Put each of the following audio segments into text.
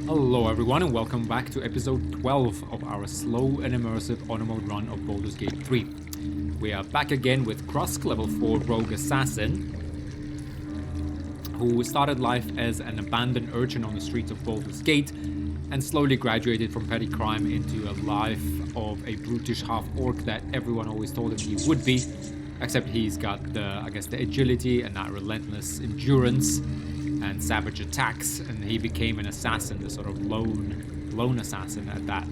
Hello everyone and welcome back to episode 12 of our slow and immersive on-mode run of Baldur's Gate 3. We are back again with Krusk, level 4 rogue assassin, who started life as an abandoned urchin on the streets of Baldur's Gate and slowly graduated from petty crime into a life of a brutish half-orc that everyone always told him he would be, except he's got the agility and that relentless endurance and savage attacks, and he became an assassin, the sort of lone assassin at that.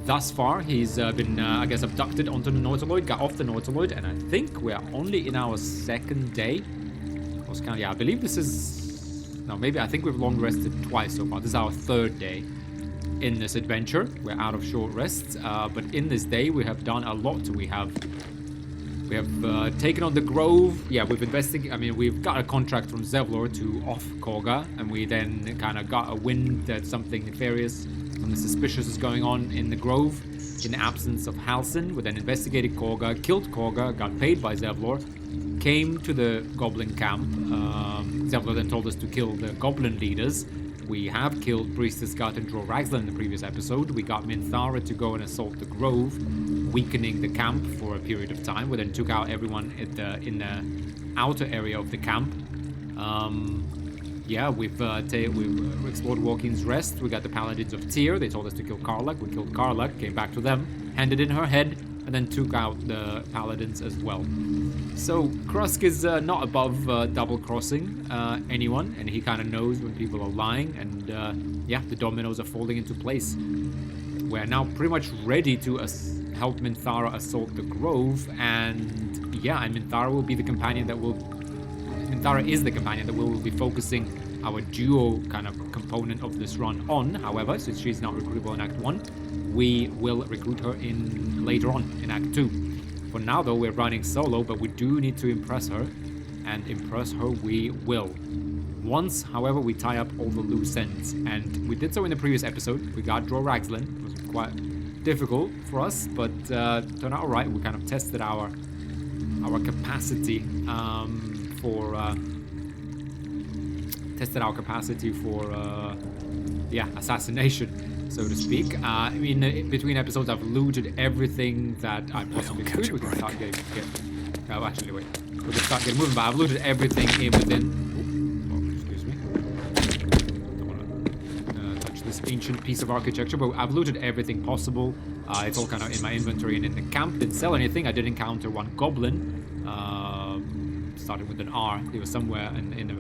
Thus far, he's been, abducted onto the Nautiloid, got off the Nautiloid, and I think we're only in our second day. I believe this is... No, maybe I think we've long rested twice so far. This is our third day in this adventure. We're out of short rests, but in this day we have done a lot. We have taken on the Grove. Yeah, we've investigated. We've got a contract from Zevlor to off Korga, and we then kind of got a wind that something nefarious, something suspicious is going on in the Grove in the absence of Halsin. We then investigated Korga, killed Korga, got paid by Zevlor, came to the Goblin camp. Zevlor then told us to kill the Goblin leaders. We have killed Priestess Gut and Drow Ragslan in the previous episode. We got Minthara to go and assault the Grove, weakening the camp for a period of time. We then took out everyone in the outer area of the camp. We've explored Walking's Rest. We got the Paladins of Tyr. They told us to kill Karlach. We killed Karlach, came back to them, handed in her head, and then took out the Paladins as well. So Krusk is not above double-crossing anyone, and he kind of knows when people are lying, and the dominoes are falling into place. We're now pretty much ready to help Minthara assault the Grove, and Minthara will be the companion that will... Minthara is the companion that we'll be focusing our duo kind of component of this run on. However, since she's not recruitable in Act 1, we will recruit her in later on in Act 2. For now, though, we're running solo, but we do need to impress her, and impress her we will. Once, however, we tie up all the loose ends, and we did so in the previous episode. We got Drow Ragslan. It was quite difficult for us, but turned out alright. We kind of tested our capacity for assassination, so to speak. Between episodes, I've looted everything that I possibly could. We can start getting we can start getting moving, but I've looted everything excuse me. Don't want to touch this ancient piece of architecture, but I've looted everything possible. It's all kind of in my inventory and in the camp. Didn't sell anything. I did encounter one goblin. Starting with an R. He was somewhere in the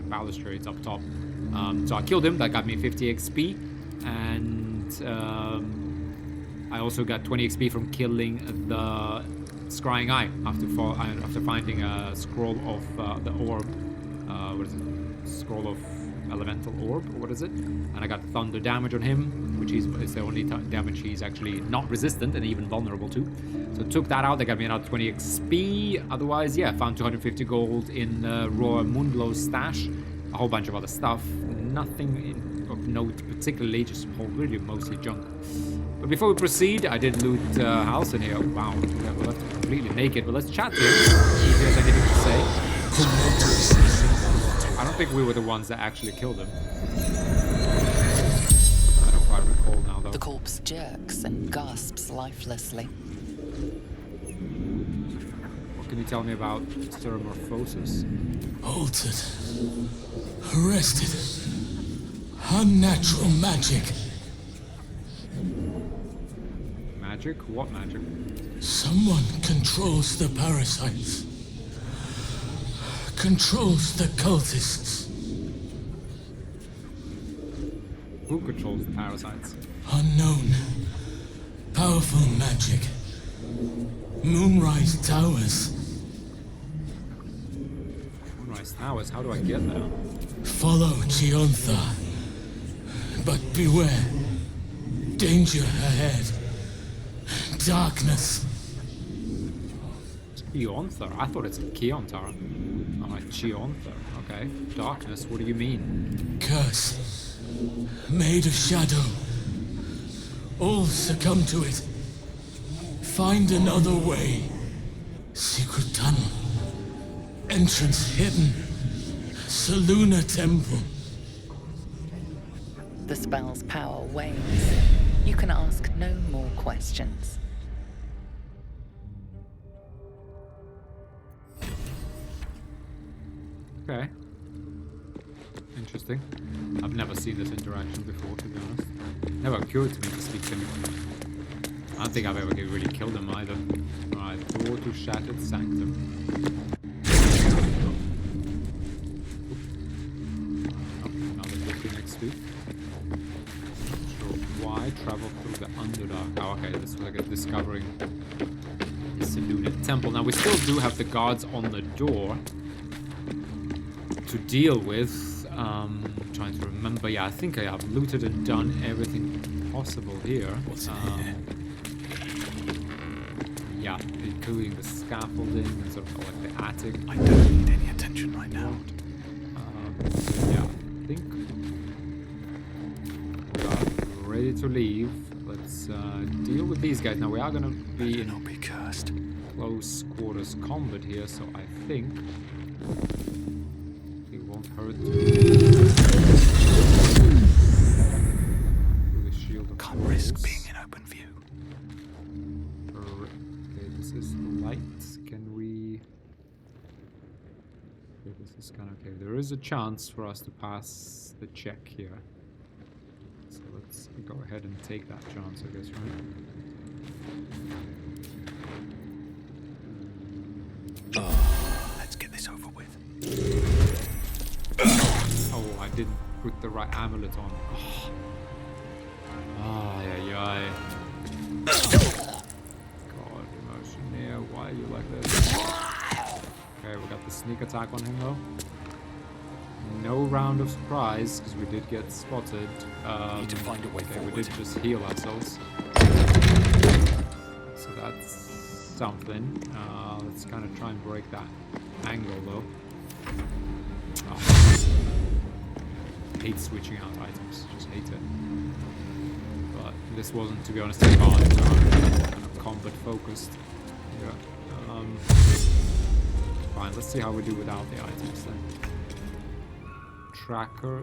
balustrades up top. So I killed him. That got me 50 XP, and I also got 20 XP from killing the Scrying Eye after finding a scroll of the orb. What is it? Scroll of Elemental Orb, or what is it? And I got thunder damage on him, which is the only damage he's actually not resistant and even vulnerable to. So took that out. That got me another 20 XP. Otherwise, found 250 gold in Roar Moonglow's stash. A whole bunch of other stuff. Nothing of note particularly, just really mostly junk. But before we proceed, I did loot Halsin here. Wow, we're left completely naked. But let's chat to him, see if he has anything to say. I don't think we were the ones that actually killed him. I don't quite recall now, though. The corpse jerks and gasps lifelessly. What can you tell me about Stereomorphosis? Altered. Arrested. Unnatural magic. Magic? What magic? Someone controls the parasites. Controls the cultists. Who controls the parasites? Unknown. Powerful magic. Moonrise Towers. Moonrise Towers? How do I get there? Follow Chiontha. But beware. Danger ahead. Darkness. Chiontha? I thought it's Chiontha. I'm like, Chiontha. Okay. Darkness, what do you mean? Curse. Made of shadow. All succumb to it. Find another way. Secret tunnel. Entrance hidden. Saluna Temple. the spell's power wanes, you can ask no more questions. Okay. Interesting. I've never seen this interaction before, to be honest. Never occurred to me to speak to him. I don't think I've ever really killed him either. Alright, door to Shattered Sanctum. Another good next week. Not sure why. Travel through the Underdark. Oh, okay, this was like a discovering the Selûnid temple. Now, we still do have the guards on the door to deal with. Trying to remember. Yeah, I think I have looted and done everything possible here. What's in here? Yeah, including the scaffolding and sort of like the attic. I don't need any attention right now. Yeah, I think we are ready to leave. Let's deal with these guys. Now we are gonna be in Not be cursed. close quarters combat here, so I think it won't hurt to do the shield of Can't risk Fools. being in open view. Okay, this is light. Can we... Okay, this is kind of okay. There is a chance for us to pass the check here. So let's go ahead and take that chance, I guess, right? Let's get this over with. Oh, I didn't put the right amulet on. Oh. Ay, ay, ay. God, Immersion, why are you like this? Okay, we got the sneak attack on him though. No round of surprise, because we did get spotted. Need to find a way okay, forward. we did just heal ourselves. So that's something. Let's kind of try and break that angle though. Oh. Hate switching out items, just hate it. But this wasn't, to be honest, too hard. Kind of combat focused. Yeah. Fine, let's see how we do without the items then. Tracker.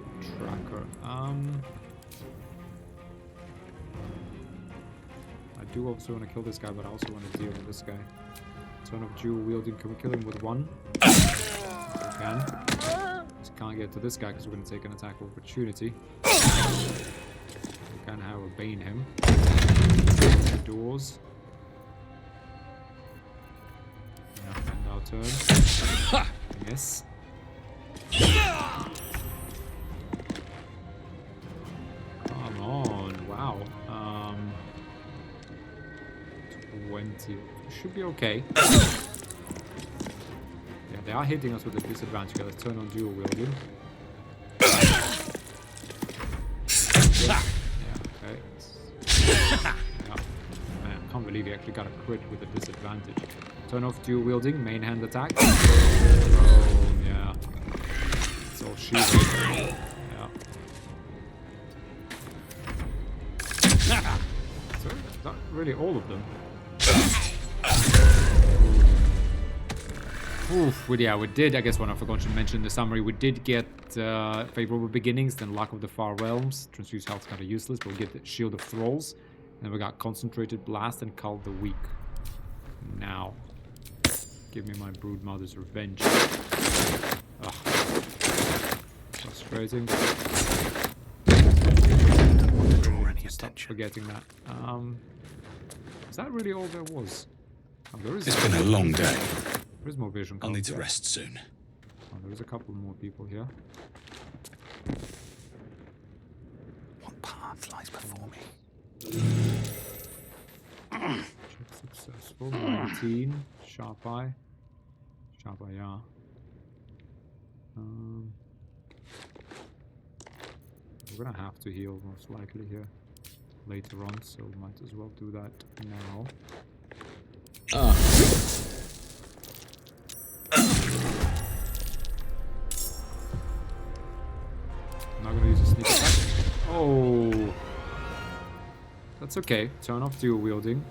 I do also want to kill this guy, but I also want to deal with this guy. Son of dual wielding, can we kill him with one? We can. Just can't get to this guy because we're going to take an attack of opportunity. We can, however, bane him. Doors. Yeah, and our turn. Yes. Come on, wow. 20. Should be okay. Yeah, they are hitting us with a disadvantage. Okay, let's turn on dual wielding. Yeah, okay. Yeah. Man, I can't believe he actually got a crit with a disadvantage. Turn off dual wielding, main hand attack. Oh, yeah. It's all shielded. Yeah. So, not really all of them. Oof, yeah, we did, I guess what I forgot to mention in the summary, we did get favorable beginnings, then Luck of the Far Realms. Transfuse health's kind of useless, but we get the Shield of Thralls. And then we got Concentrated Blast and Cull the Weak. Now, give me my Broodmother's Revenge. Ugh. Frustrating. Don't want to draw any Stop attention. forgetting that. Is that really all there was? Oh, there is. It's been a long day. There is more vision. I'll need to cards. rest soon. Oh, there is a couple more people here. What path lies before me? Check successful. 19. Sharp eye. Sharp eye, yeah. We're gonna have to heal most likely here later on, so might as well do that now. I'm not gonna use a sneak attack. Oh, that's okay. Turn off dual wielding.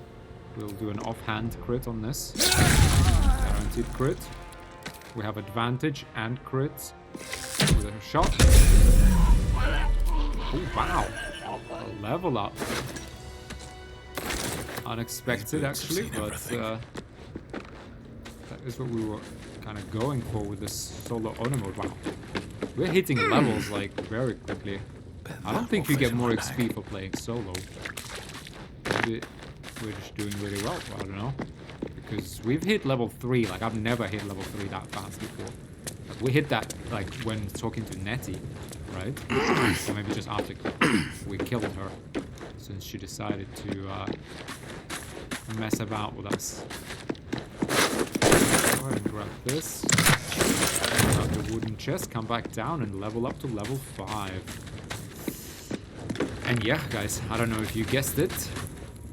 We'll do an offhand crit on this. Guaranteed crit. We have advantage and crit with a shot. Oh, wow. A level up. Unexpected, actually, but that is what we were kind of going for with this solo honor mode. Wow. We're hitting levels, like, very quickly. I don't think you get more XP for playing solo. Maybe we're just doing really well, I don't know. Because we've hit level 3, like, I've never hit level 3 that fast before. Like, we hit that, like, when talking to Nettie, right? Or maybe just after we killed her, since she decided to mess about with us. Go ahead and grab this. Grab the wooden chest, come back down and level up to level 5. And yeah, guys, I don't know if you guessed it,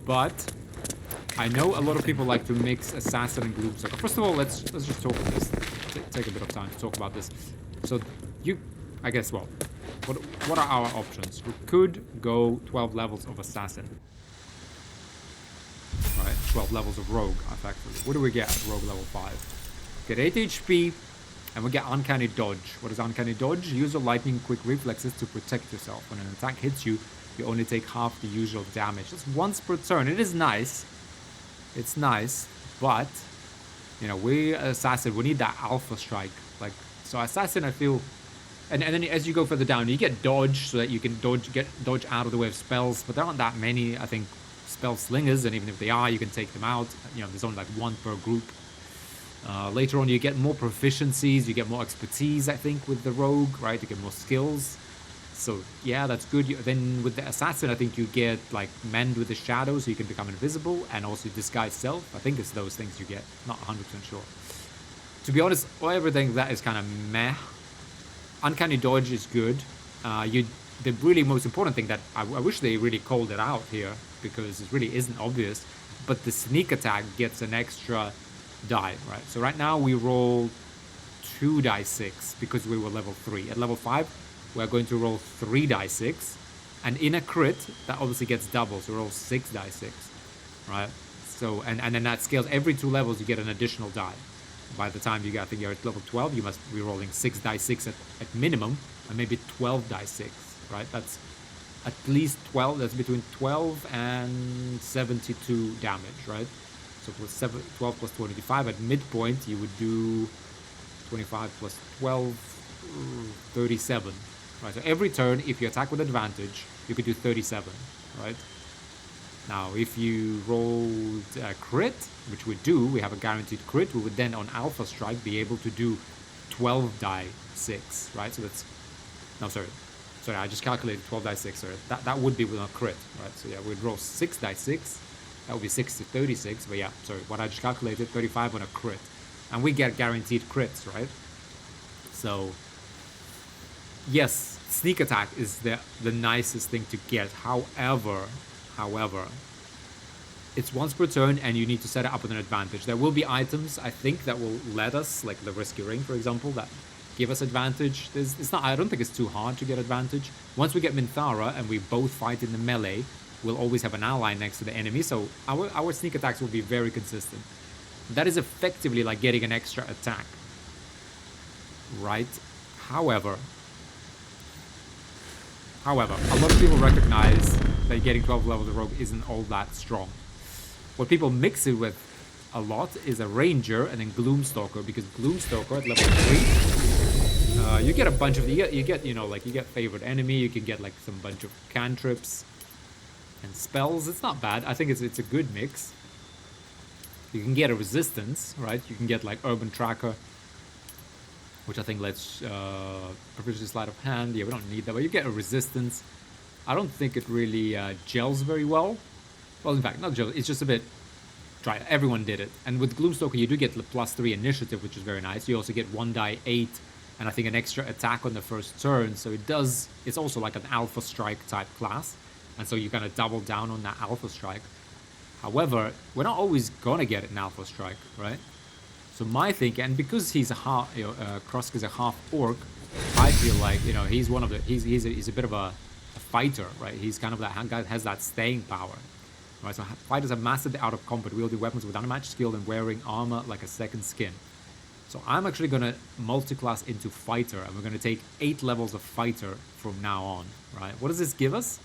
but I know a lot of people like to mix Assassin and Gloomstalker. First of all, let's just talk about this. Take a bit of time to talk about this. So I guess, well, what are our options? We could go 12 levels of Assassin. Alright, 12 levels of Rogue, effectively. What do we get at Rogue level 5? Get 8 HP, and we get Uncanny Dodge. What is Uncanny Dodge? Use your lightning quick reflexes to protect yourself. When an attack hits you, you only take half the usual damage. That's once per turn. It is nice. It's nice, but, you know, we Assassin, we need that Alpha Strike. Like, so Assassin, I feel... And then as you go further down, you get Dodge, so that you can get dodge out of the way of spells, but there aren't that many, I think, spell slingers, and even if they are, you can take them out. You know, there's only like one per group. Later on, you get more proficiencies, you get more expertise, I think, with the Rogue, right? You get more skills. So, yeah, that's good. Then with the Assassin, I think you get, like, Mend with the Shadow, so you can become invisible, and also Disguise Self. I think it's those things you get. Not 100% sure. To be honest, everything that is kind of meh. Uncanny Dodge is good. The really most important thing that I wish they really called it out here, because it really isn't obvious, but the sneak attack gets an extra die, right? So right now we roll 2 die 6 because we were level 3. At level 5, we're going to roll 3 die 6, and in a crit, that obviously gets double, so roll 6 die 6, right? So, and then that scales every 2 levels, you get an additional die. By the time you get, I think you're at level 12, you must be rolling 6 die 6 at minimum, and maybe 12 die 6, right? That's at least 12, that's between 12 and 72 damage, right? So plus 12 plus 25, at midpoint, you would do 25 plus 12, 37, right? So every turn, if you attack with advantage, you could do 37, right? Now, if you rolled a crit, which we do, we have a guaranteed crit, we would then, on Alpha Strike, be able to do 12 die 6, right? So that's... No, sorry, I just calculated 12 die 6, sorry. That would be with a crit, right? So yeah, we'd roll 6 die 6, that would be 6 to 36, but yeah, sorry, what I just calculated, 35 on a crit. And we get guaranteed crits, right? So, yes, sneak attack is the nicest thing to get. However, it's once per turn, and you need to set it up with an advantage. There will be items, I think, that will let us, like the Risky Ring, for example, that give us advantage. It's not. I don't think it's too hard to get advantage. Once we get Minthara and we both fight in the melee, we'll always have an ally next to the enemy, so our sneak attacks will be very consistent. That is effectively like getting an extra attack, right? However, a lot of people recognize that getting 12 levels of Rogue isn't all that strong. What people mix it with a lot is a Ranger and then Gloomstalker, because Gloomstalker at level 3, you get a bunch of, you get, you know, like you get favored enemy, you can get like some bunch of cantrips and spells. It's not bad. I think it's a good mix. You can get a resistance, right? You can get like Urban Tracker, which I think lets proficiency sleight of hand. Yeah, we don't need that, but you get a resistance. I don't think it really gels very well. Well, in fact, not gels. It's just a bit dry. Everyone did it. And with Gloomstalker, you do get the +3 initiative, which is very nice. You also get 1 die 8, and I think an extra attack on the first turn. So it's also like an Alpha Strike type class. And so you kind of double down on that Alpha Strike. However, we're not always gonna get an Alpha Strike, right? So my thinking, and because he's a half, Krosk is a half orc, I feel like, you know, he's one of the, he's a bit of a fighter, right? He's kind of that guy that has that staying power, right? So fighters are massively out of combat, wielding weapons with unmatched skill and wearing armor like a second skin. So I'm actually going to multi-class into fighter, and we're going to take 8 levels of fighter from now on, right? What does this give us?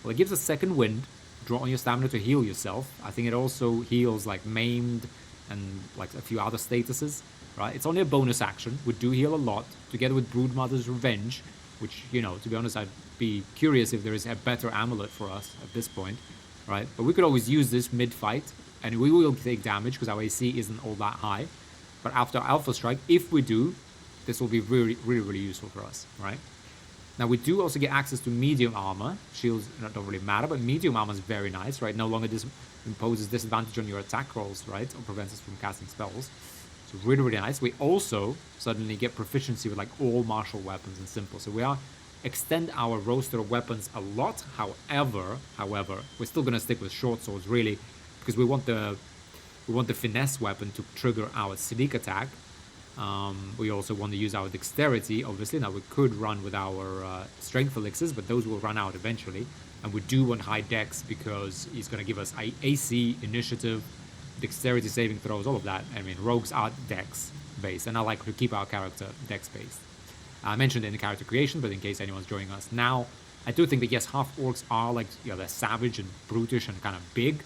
Well, it gives us second wind, draw on your stamina to heal yourself. I think it also heals like maimed and like a few other statuses, right? It's only a bonus action. We do heal a lot, together with Broodmother's Revenge, which, you know, to be honest, I'd be curious if there is a better amulet for us at this point, right? But we could always use this mid-fight, and we will take damage because our AC isn't all that high. But after Alpha Strike, if we do, this will be really, really, really useful for us, right? Now, we do also get access to medium armor. Shields don't really matter, but medium armor is very nice, right? No longer imposes disadvantage on your attack rolls, right? Or prevents us from casting spells. So really, really nice. We also suddenly get proficiency with like all martial weapons and simple. So we are extend our roster of weapons a lot. However, we're still going to stick with short swords, really, because we want the finesse weapon to trigger our sneak attack. We also want to use our dexterity, obviously. Now, we could run with our strength elixirs, but those will run out eventually. And we do want high dex because he's going to give us AC, initiative, dexterity saving throws, all of that. I mean, rogues are dex based, and I like to keep our character dex based. I mentioned it in the character creation, but in case anyone's joining us now, I do think that, yes, half orcs are like, you know, they're savage and brutish and kind of big.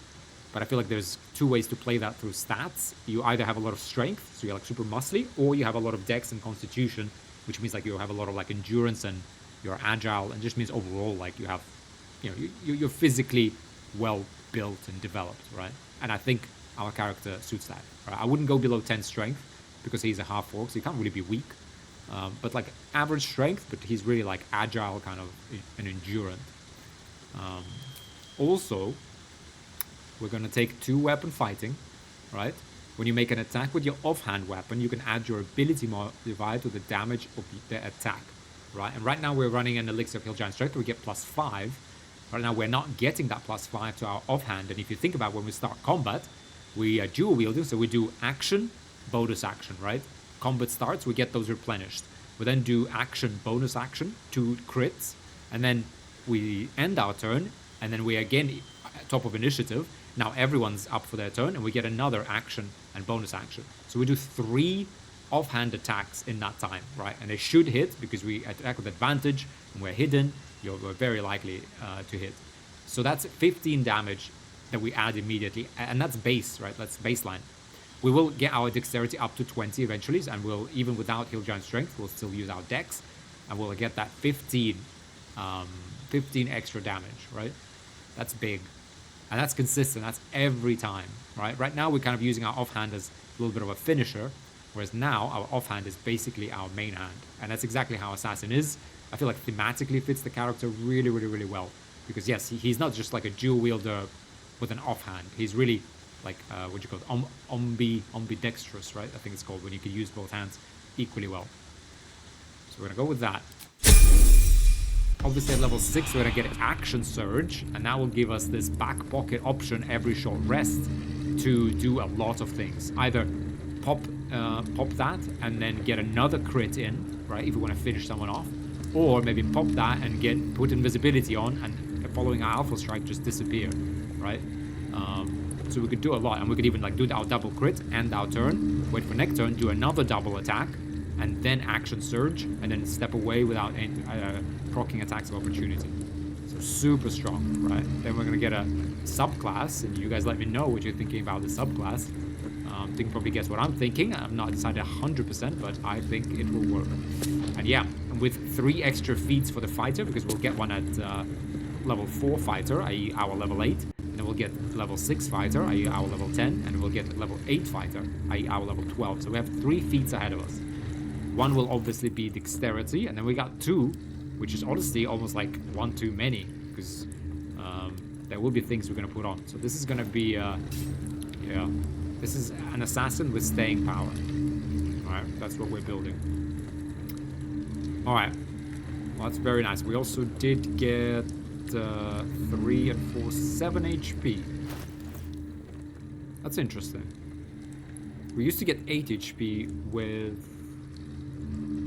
But I feel like there's 2 ways to play that through stats. You either have a lot of strength, so you're like super muscly, or you have a lot of dex and constitution, which means like you have a lot of like endurance and you're agile, and just means overall like you have, you know, you're physically well built and developed, right? And I think our character suits that, right? I wouldn't go below 10 strength because he's a half orc, so he can't really be weak. But like average strength, but he's really like agile, kind of and endurant. Also, we're going to take 2 weapon fighting, right? When you make an attack with your offhand weapon, you can add your ability modifier to the damage of the attack, right? And right now we're running an elixir of Hill Giant Strength, we get +5. Right now we're not getting that +5 to our offhand, and if you think about when we start combat, we are dual wielding, so we do action, bonus action, right? Combat starts, we get those replenished. We then do action, bonus action, 2 crits, and then we end our turn, and then we again top of initiative. Now everyone's up for their turn, and we get another action and bonus action. So we do 3 offhand attacks in that time, right? And they should hit because we attack with advantage, and we're hidden. We're very likely to hit. So that's 15 damage that we add immediately, and that's base, right? That's baseline. We will get our dexterity up to 20 eventually, and we'll, even without Hill Giant Strength, we'll still use our dex, and we'll get that 15 extra damage, right? That's big. And that's consistent. That's every time, right? Right now, we're kind of using our offhand as a little bit of a finisher, whereas now our offhand is basically our main hand. And that's exactly how Assassin is. I feel like thematically fits the character really, really, really well. Because, yes, he's not just like a dual wielder with an offhand. He's really like, what do you call it? Ambidextrous, right? I think it's called, when you can use both hands equally well. So we're going to go with that. Obviously at level 6 we're going to get Action Surge, and that will give us this back pocket option every short rest to do a lot of things. Either pop that and then get another crit in, right, if we want to finish someone off, or maybe pop that and put invisibility on, and following our Alpha Strike just disappear, right? So we could do a lot, and we could even like do our double crit, end our turn, wait for next turn, do another double attack, and then Action Surge, and then step away without any proccing attacks of opportunity. So super strong, right? Then we're gonna get a subclass, and you guys let me know what you're thinking about the subclass. You can probably guess what I'm thinking. I'm not decided 100%, but I think it will work. And yeah, with 3 extra feats for the fighter, because we'll get one at level 4 fighter, i.e. our level 8, and then we'll get level 6 fighter, i.e. our level 10, and we'll get level 8 fighter, i.e. our level 12. So we have 3 feats ahead of us. One will obviously be dexterity, and then we got 2, which is honestly almost like 1 too many, because there will be things we're going to put on. So this is going to be, yeah, this is an assassin with staying power. Alright, that's what we're building. Alright, well, that's very nice. We also did get 3 and 4, 7 HP. That's interesting. We used to get 8 HP with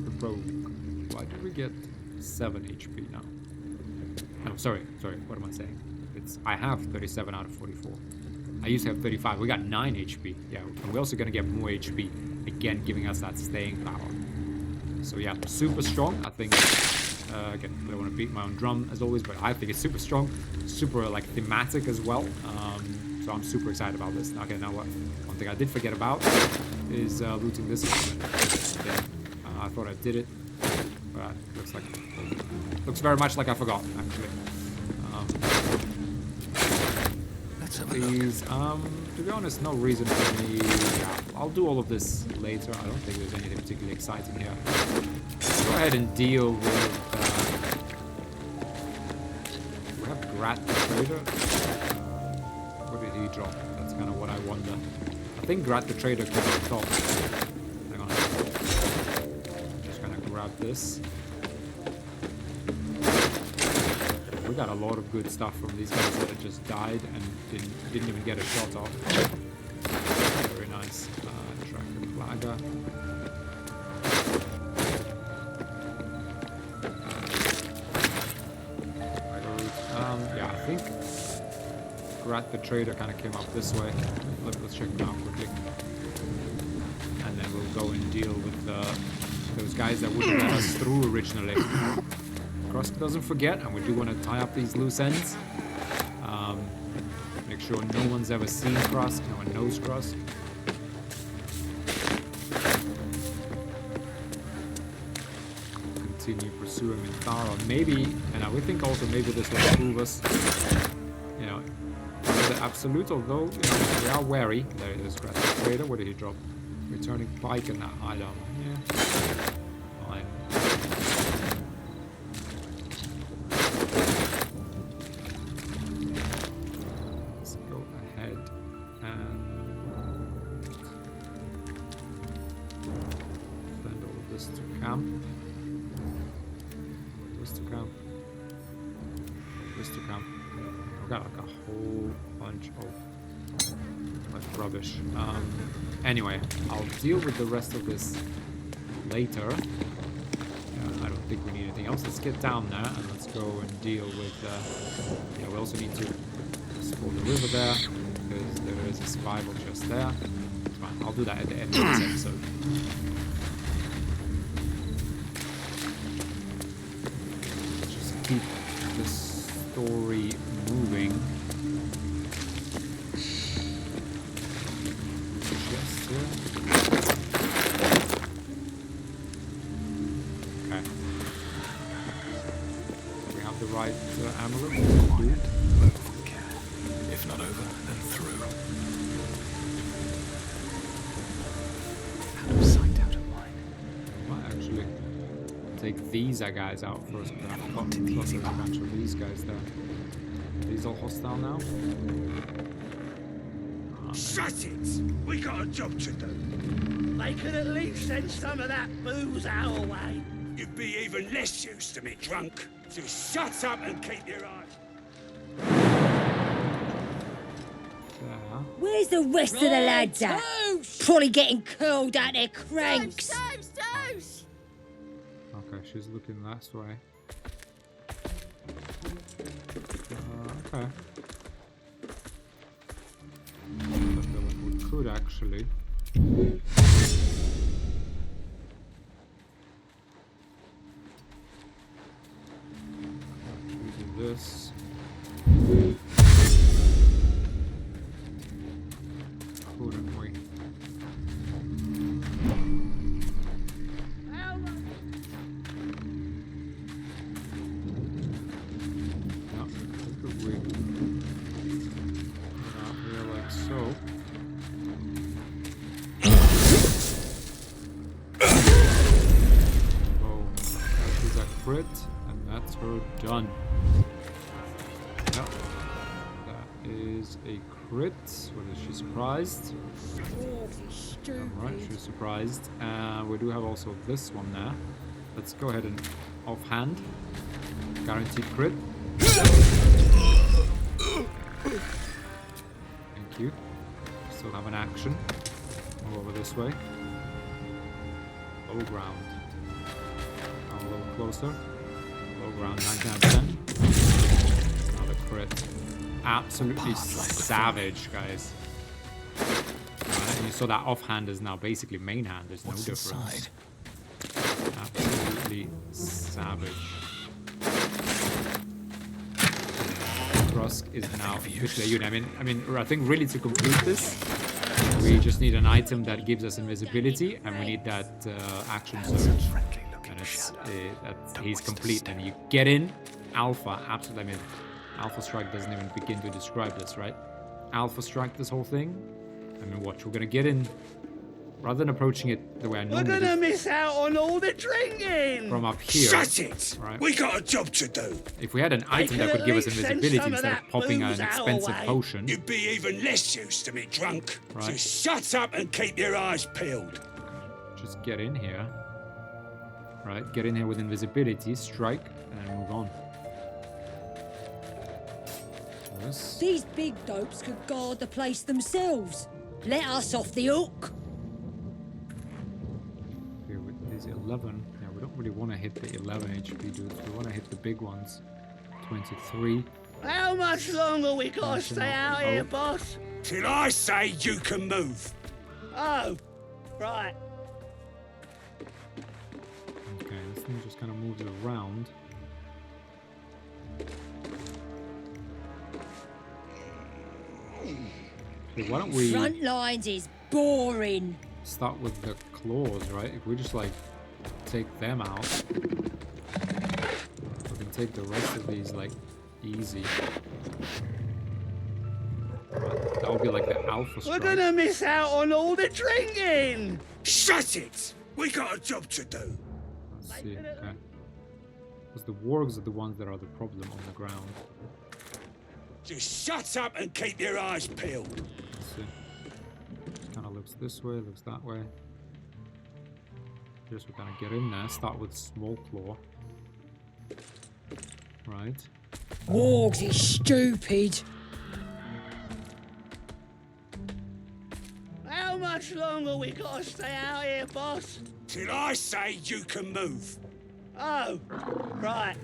the rogue. Why did we get 7 HP now? No, sorry, what am I saying? I have 37 out of 44. I used to have 35. We got 9 HP. Yeah, and we're also gonna get more HP again giving us that staying power. So yeah, super strong. I think, again, I don't want to beat my own drum as always, but I think it's super strong, super like thematic as well. So I'm super excited about this. Okay, now what? One thing I did forget about is looting this one. I thought I did it, but looks very much like I forgot actually. Please, to be honest, no reason for me. Yeah, I'll do all of this later. I don't think there's anything particularly exciting here. Let's go ahead and deal with. We have Grat the Trader. What did he drop? That's kind of what I wonder. I think Grat the Trader came on top. Hang on. I'm just gonna grab this. We got a lot of good stuff from these guys that had just died and didn't even get a shot off. Very nice. Tracker Flagger. Yeah, I think Grat the Trader kind of came up this way. Let's check him out quickly. And then we'll go and deal with those guys that wouldn't let us through originally. Cross doesn't forget, and we do want to tie up these loose ends. Make sure no one's ever seen Cross, no one knows Cross. Continue pursuing Mithara. Maybe, and I would think also maybe this will prove us, you know, the absolute, although, you know, we are wary. There it is, Grat the Trader. What did he drop? Returning Pike and that hide armor. Yeah. Fine. Rubbish. Anyway, I'll deal with the rest of this later. I don't think we need anything else. Let's get down there and let's go and deal with. Yeah, we also need to explore the river there because there is a survival chest there. Fine, I'll do that at the end of this episode. Let's just keep the story moving. Okay. We have the right amulet. If not over, then through. Out of sight, out of mind. Might actually take these guys out first. But I've got a bunch of these guys there. Are these all hostile now? Shut it! We got a job to do. They could at least send some of that booze our way. You'd be even less used to me drunk. So shut up and keep your eyes. Where's the rest of the lads at? Probably getting curled at their cranks. Okay, she's looking that way. Okay. We could actually. We do this. Couldn't we? No, could we? Not here like so. Crit, and that's her done. Yep. That is a crit. What is she surprised? Alright, she's surprised. We do have also this one there. Let's go ahead and offhand. Guaranteed crit. Thank you. Still have an action. Move over this way. Low ground. A little closer. Low ground, 99%. Another crit. Absolutely savage, guys. Alright, So that offhand is now basically main hand. There's no difference. Absolutely savage. Rusk is now officially a unit. I think really to complete this, we just need an item that gives us invisibility, and we need that action surge. And he's complete. And you get in, Alpha, absolutely. Alpha Strike doesn't even begin to describe this, right? Alpha Strike this whole thing. Watch, we're gonna get in. Rather than approaching it the way I normally do. We're gonna miss out on all the drinking! From up here. Shut it! Right? We got a job to do. If we had an item that could give us invisibility instead of popping an expensive potion. You'd be even less used to me drunk. Right. So shut up and keep your eyes peeled. Just get in here. Right, get in here with invisibility, strike, and then move on. Yes. These big dopes could guard the place themselves. Let us off the hook. Okay, with these 11. Yeah, we don't really want to hit the 11 HP dudes. We want to hit the big ones. 23. How much longer we gotta National stay out here, Oak. boss? Till I say you can move. Oh, right. Okay, this thing just kind of moves around. Okay, why don't we Front lines is boring. start with the claws, right? If we just like take them out, we can take the rest of these like easy. Right, that would be like the alpha strike. We're gonna miss out on all the drinking. Shut it! We got a job to do. Let's see, okay. Because the wargs are the ones that are the problem on the ground. Just shut up and keep your eyes peeled. Let's see. Kind of looks this way, looks that way. Just we kind of get in there. Start with small claw. Right. Wargs is stupid. How much longer we gotta stay out here, boss? Till I say you can move. Oh, right.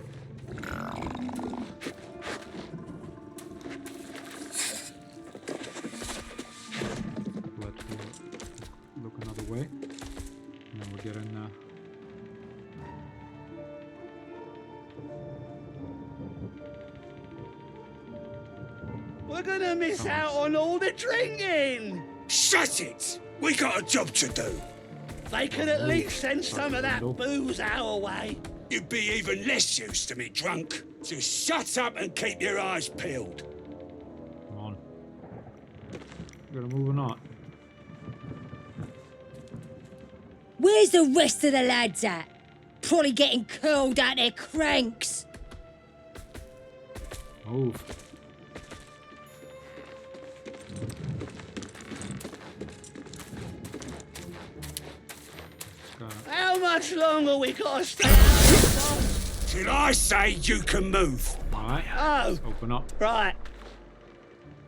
Look another way. And then we get in there. We're gonna miss out on all the drinking. Shut it! We got a job to do. They could at least send some of that booze our way. You'd be even less used to me drunk. So shut up and keep your eyes peeled. Come on. You gonna move or not? Where's the rest of the lads at? Probably getting curled out their cranks. Move. How much longer we gotta stay out here, boss? Till I say you can move. Alright. Oh, Let's open up. right.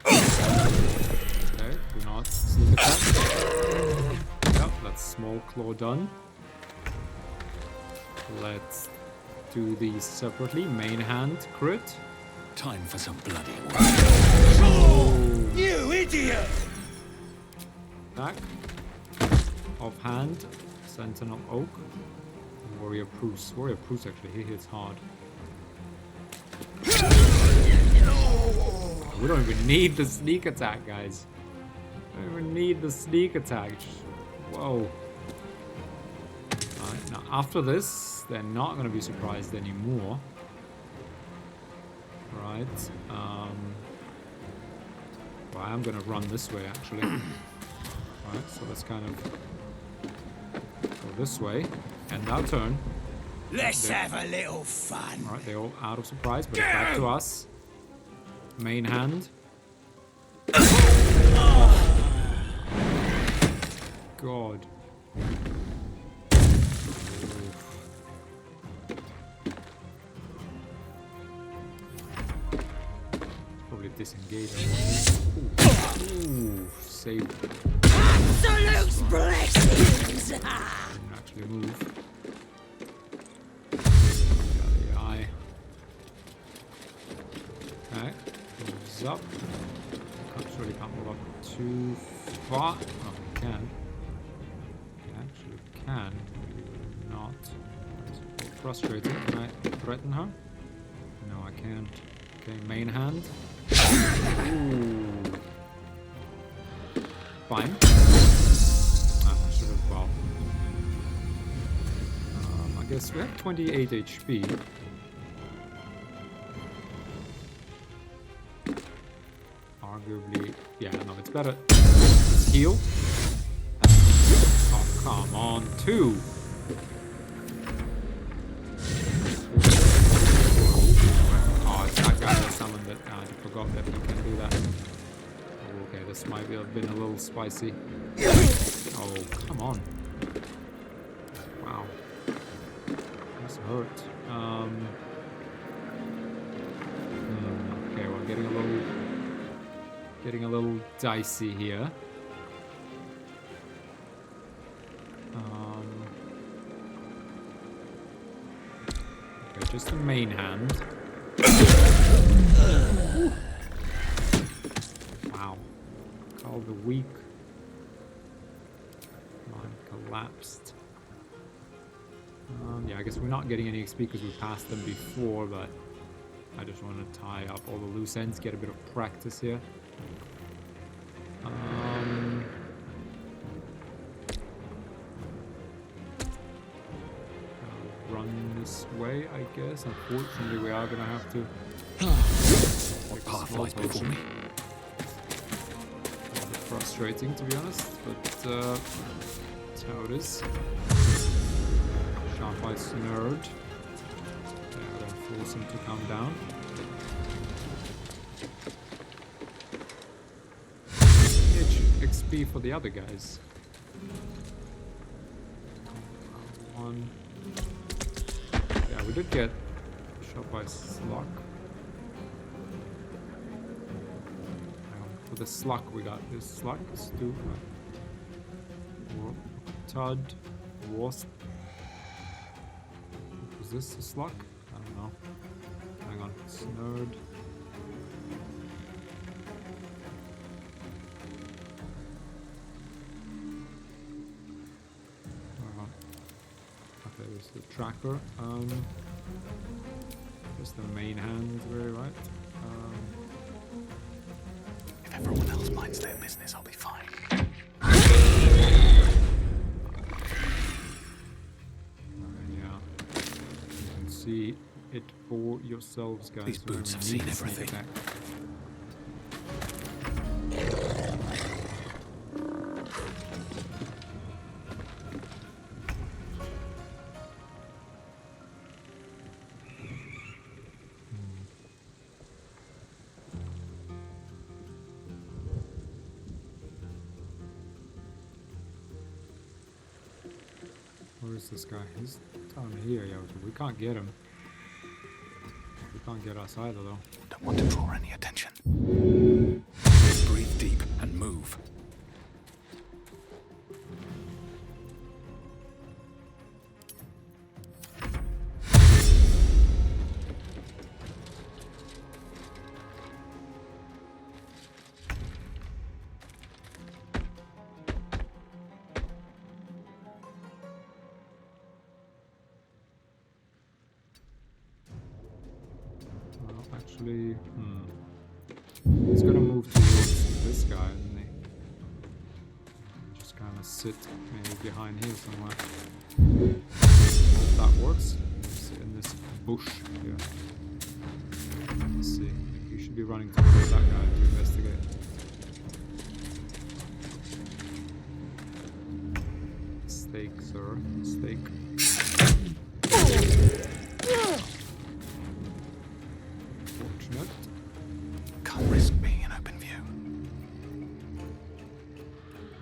Okay, do not sneak attack. Yep, that's small claw done. Let's do these separately. Main hand, crit. Time for some bloody work. Oh, you idiot! Attack. Offhand. Sentinel Oak. Warrior Bruce. Warrior Bruce actually, he hits hard. We don't even need the sneak attack, guys. We don't even need the sneak attack. Whoa. Alright, now after this, they're not going to be surprised anymore. Right. Well, I am going to run this way, actually. Alright, so let's kind of go this way. End our turn. Let's have a little fun. Alright, they're all out of surprise, but it's back to us. Main hand. God. Probably disengage. Ooh, save. Absolute blessings! Didn't actually move. Got the eye. Okay, moves up. Actually can't move up too far. Oh, we can. We actually can. Not. That's frustrating. Can I threaten her? No, I can't. Okay, main hand. Ooh. Fine. Ah, I should have, well. I guess we have 28 HP. Arguably, yeah, no, it's better. Let's heal. Oh, come on, 2. Oh, it's that guy that summoned it. I forgot that we can do that. Okay, this might have been a little spicy. Oh, come on. Wow. This hurt. Okay, we're getting a little dicey here. Okay, just the main hand. Wow. Call the weak. Mine collapsed. Yeah, I guess we're not getting any XP because we passed them before, but I just want to tie up all the loose ends, get a bit of practice here. Run this way, I guess. Unfortunately, we are gonna have to. What path lies before me? Frustrating, to be honest, but that's how it is. Sharp Eyes nerd. Yeah, we're gonna force him to come down. XP for the other guys. One. Yeah, we did get shot by Sluck. For the Sluck, we got this Sluck, Stu, Tud, Wasp. Was this the Sluck? I don't know. Hang on, Snurd. Okay, there's the tracker. Just the main hand, really, right? If everyone else minds their business, I'll be fine. Yeah. You can see it for yourselves, guys. These boots have seen everything. Where is this guy? He's down here, yeah. We can't get him. We can't get us either, though. Don't want to draw any attention. Breathe deep and move. Actually, he's gonna move towards this guy, isn't he? Just kind of sit maybe behind here somewhere. Hope that works. Sit in this bush here. Let's see. You should be running towards that guy to investigate. Mistake, sir. Mistake. Can't risk being in open view.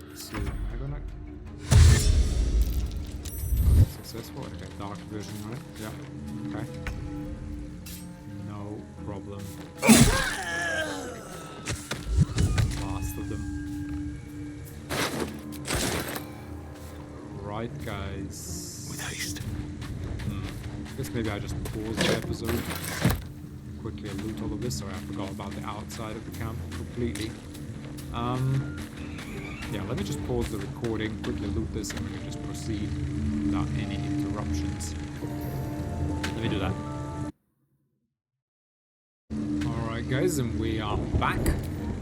Let's see, am I gonna... Successful? Okay, dark vision, right? Yeah, okay. No problem. Last of them. Right, guys. With haste. I guess maybe I just pause the episode. Quickly loot all of this. Sorry, I forgot about the outside of the camp completely. Yeah, let me just pause the recording, quickly loot this, and we can just proceed without any interruptions. Let me do that. Alright guys, and we are back.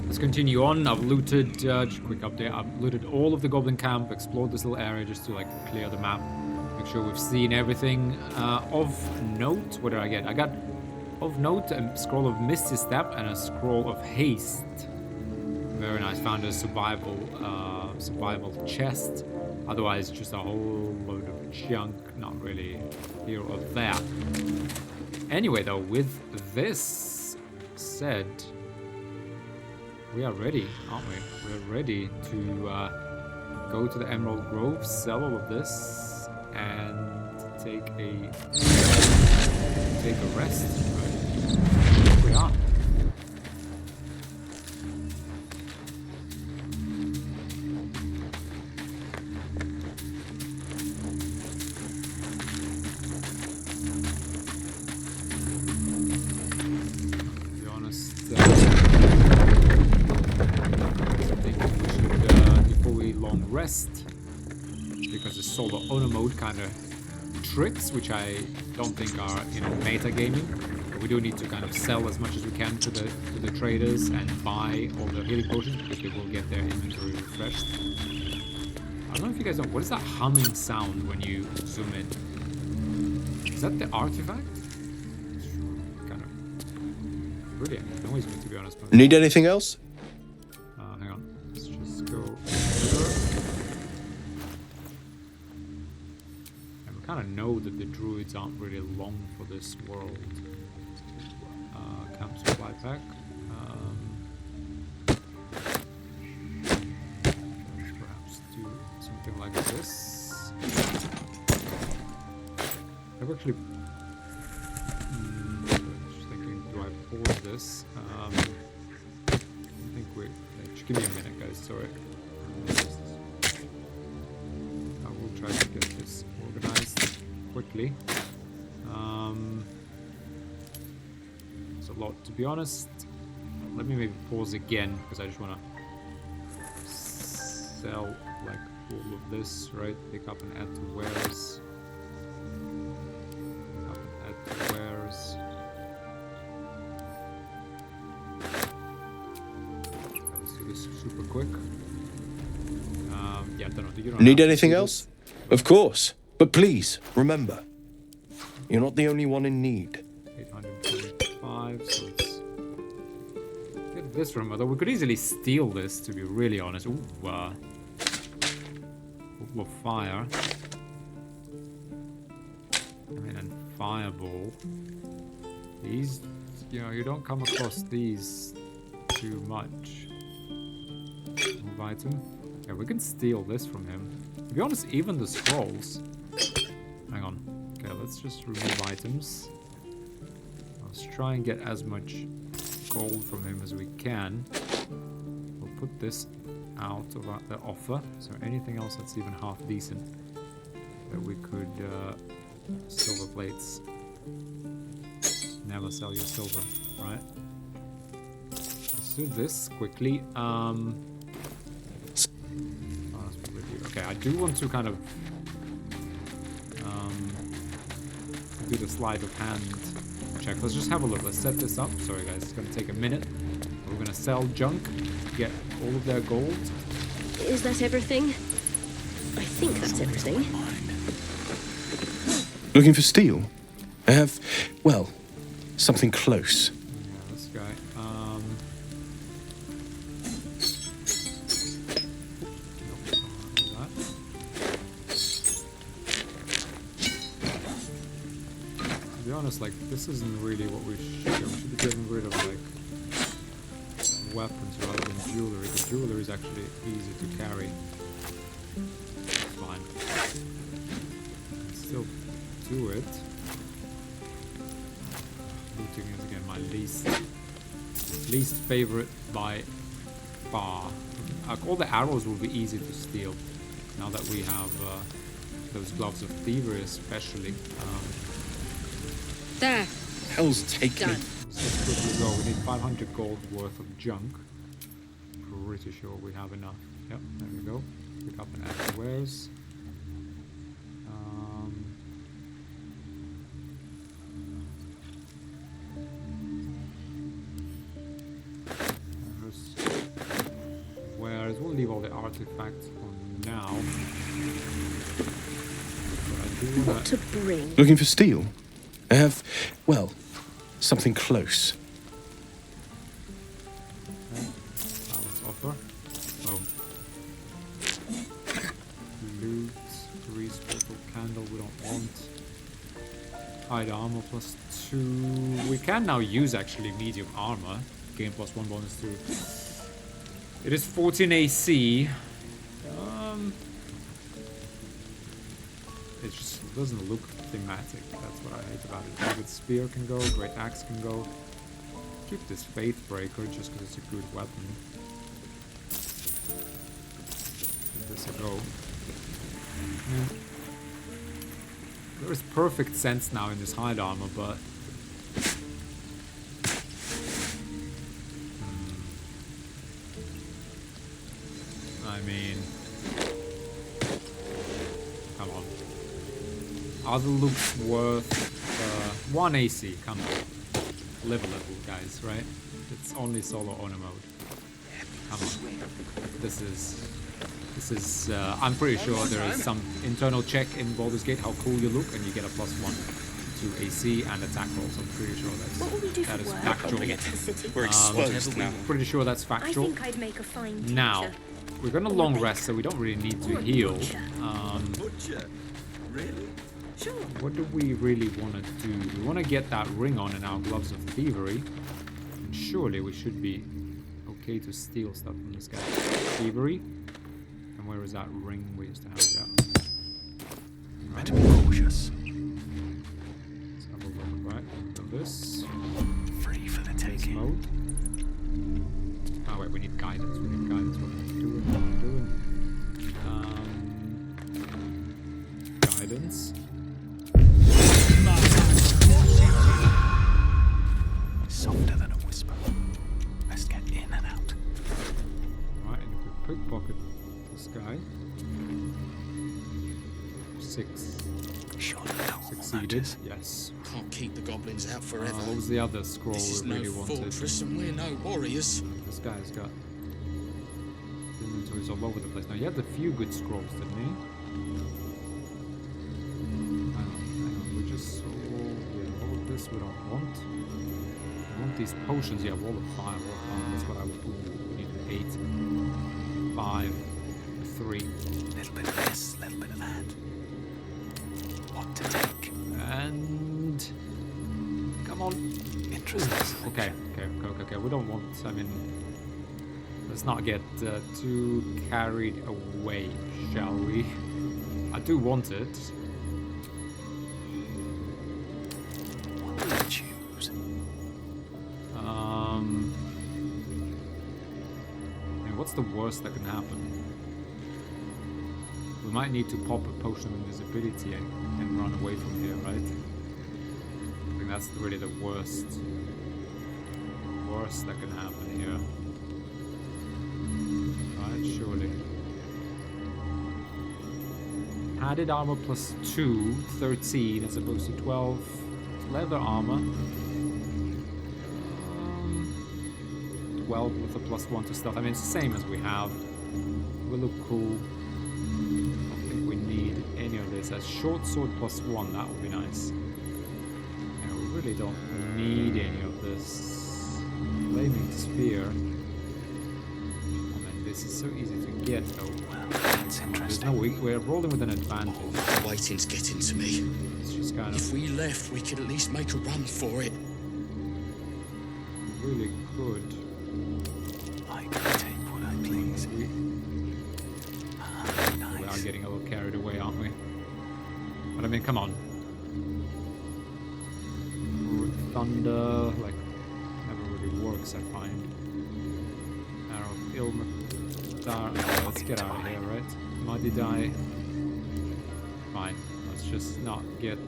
Let's continue on. I've looted, just a quick update, I've looted all of the goblin camp, explored this little area just to like clear the map. Make sure we've seen everything. Of note, what did I get? I got, of note, a scroll of Misty Step and a scroll of Haste. Very nice. Found a survival chest. Otherwise, just a whole load of junk. Not really here or there. Anyway, though, with this said, we are ready, aren't we? We're ready to go to the Emerald Grove, sell all of this, and take a rest. Right? Here we are. Because the solo owner mode kind of tricks, which I don't think are, you know, meta gaming. But we do need to kind of sell as much as we can to the traders and buy all the healing potions because they will get their inventory refreshed. I don't know if you guys know, what is that humming sound when you zoom in? Is that the artifact? It's kind of really annoys me, to be honest. Need anything else? Hang on, let's just go. Kind of know that the druids aren't really long for this world. Camp supply pack. Let's perhaps do something like this. I've actually just thinking, do I pause this? I think we. Just give me a minute, guys. Sorry. I will try to get this organized quickly. It's a lot, to be honest. Let me maybe pause again because I just want to sell like all of this, right? Pick up and add to wares. Pick up and add to wares. Let's do this super quick. Yeah, I don't know. You don't Need anything else? Of course. But please, remember, you're not the only one in need. 825, so let's get this from, although we could easily steal this, to be really honest. Ooh, of fire. I mean, and fireball. These, you know, you don't come across these too much. Move item. Yeah, we can steal this from him. To be honest, even the scrolls. Hang on. Okay, let's just remove items. Let's try and get as much gold from him as we can. We'll put this out of the offer. So anything else that's even half decent that we could silver plates. Never sell your silver, right? Let's do this quickly. Okay, I do want to kind of do the sleight of hand check. Let's just have a look. Let's set this up. Sorry guys, it's going to take a minute. We're going to sell junk, get all of their gold. Is that everything? I think that's everything. Looking for steel? I have, well, something close. Yeah, this guy. To be honest, like, this isn't really what we should do. We should be getting rid of, like, weapons rather than jewelry. The jewelry is actually easy to carry. It's fine. Still do it. Looting is again my least favorite by far. All the arrows will be easy to steal now that we have those gloves of thievery, especially. There. Hell's taken me. Done. So let's quickly go. We need 500 gold worth of junk. pretty sure we have enough. Yep, there we go. Pick up an extra wares. Wares. We'll leave all the artifacts for now. But I do wanna... What to bring? Looking for steel? I have, well, something close. Balance offer. Oh. Loot. Grease bottle candle we don't want. Hide armor +2. We can now use actually medium armor. Gain +1 bonus to. It is 14 AC. It just doesn't look thematic. That's what I hate about it. Good spear can go. Great axe can go. Keep this faith breaker just because it's a good weapon. Give this a go. Yeah. There is perfect sense now in this hide armor, but I mean, come on. Are the looks worth 1 AC? Come on. Live a little, guys, right? It's only solo honor mode. Come on. This is, I'm pretty sure there is some internal check in Baldur's Gate how cool you look, and you get a +1 to AC and attack rolls. I'm pretty sure What will we do that for is work? factual. The city? We're exposed now. Pretty sure that's I factual. think I'd make a fine teacher. Now, we're gonna long rest, so we don't really need to heal. Butcher? Really? Sure. What do we really want to do? We want to get that ring on in our gloves of thievery. And surely we should be okay to steal stuff from this guy. Thievery. And where is that ring we used to have? Yeah. Better be cautious. Let's have a look. Right. So this. Free for the This taking. mode. Oh wait, we need guidance. We need guidance. What am I doing? What am I doing? Guidance. Softer than a whisper. Let's get in and out. Right, and if we pickpocket this guy. 6. Surely no one will Succeeded. notice. Yes. Can't keep the goblins out forever. What was the other scroll This is we no really wanted? fortress and we're no warriors. This guy's got inventories all over the place. Now, he had a few good scrolls, didn't he? Hang on. We just saw... Yeah, all of this we don't want. We want these potions. Yeah, wall of fire, That's what I would do. We need 8, 5, 3. Little bit of this, little bit of that. What to take? And... Come on. Interesting. Okay. We don't want... I mean... Let's not get too carried away, shall we? I do want it. What to choose? I mean, what's the worst that can happen? We might need to pop a potion of invisibility and run away from here, right? I think that's really the worst that can happen here. Right, surely. Added armor +2, 13 as opposed to 12. Leather armor. 12 with a +1 to stuff. I mean, it's the same as we have. We look cool. I don't think we need any of this. A short sword +1, that would be nice. Yeah, we really don't need any of this. Flaming spear. Oh man, this is so easy to get though. Well, that's There's interesting. no we're rolling with an advantage. The waiting's getting to me. It's just kind If of we left, we could at least make a run for it. really good. I can take what I please. We are Nice. getting a little carried away, aren't we? But I mean, come on. Thunder, like, never really works, I find. Arrow of Ilmatar. Let's get out of here, right? Muddy die. Fine. Let's just not get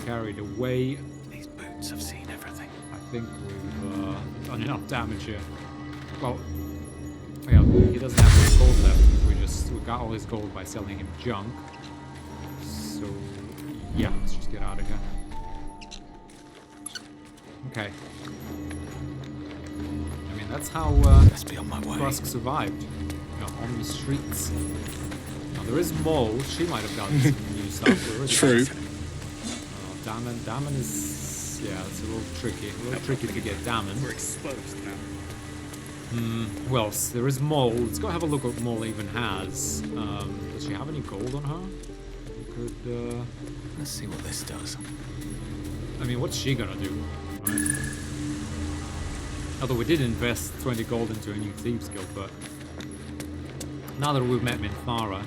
carried away. These boots have seen everything. I think we've done enough damage here. Well, He doesn't have his gold left. We got all his gold by selling him junk. So yeah, let's just get out of here. Okay. I mean, that's how Let's be on my way. Krusk survived. You know, on the streets. Now there is Mole. She might have done some new stuff. True. Damon is... Yeah, it's a little tricky. A little tricky to get Damon. We're exposed now. Who else? There is Mole. Let's go have a look at what Mole even has. Does she have any gold on her? We could, Let's see what this does. I mean, what's she gonna do? Right? Although we did invest 20 gold into a new Thieves Guild, but... Now that we've met Minthara...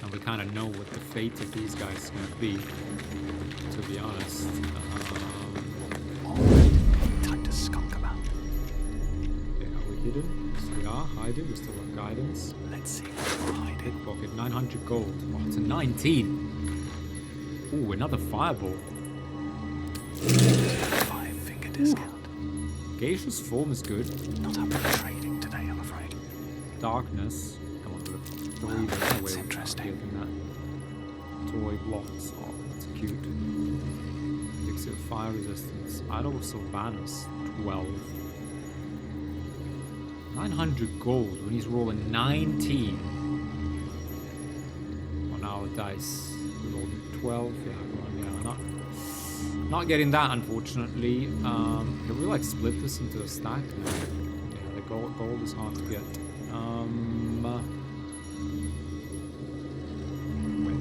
And we kind of know what the fate of these guys is gonna be, to be honest. Time to skunk about. Okay, are we hidden? Yes, we are hiding. We still have guidance. Let's see what we're hiding. Pickpocket, 900 gold. Oh, it's a 19. Ooh, another fireball. 5-finger discount. Geisha's form is good. Not up for trading today, I'm afraid. Darkness. Come on, with a 3 there. That's Way interesting. than that. Toy blocks. Oh, that's cute. Elixir of fire resistance. Idol of Sylvanus, 12. 900 gold when he's rolling 19 on our dice. We're rolling 12. Yeah, well, yeah, not getting that, unfortunately. Can we like split this into a stack? No. Yeah, the gold is hard to get. Wait.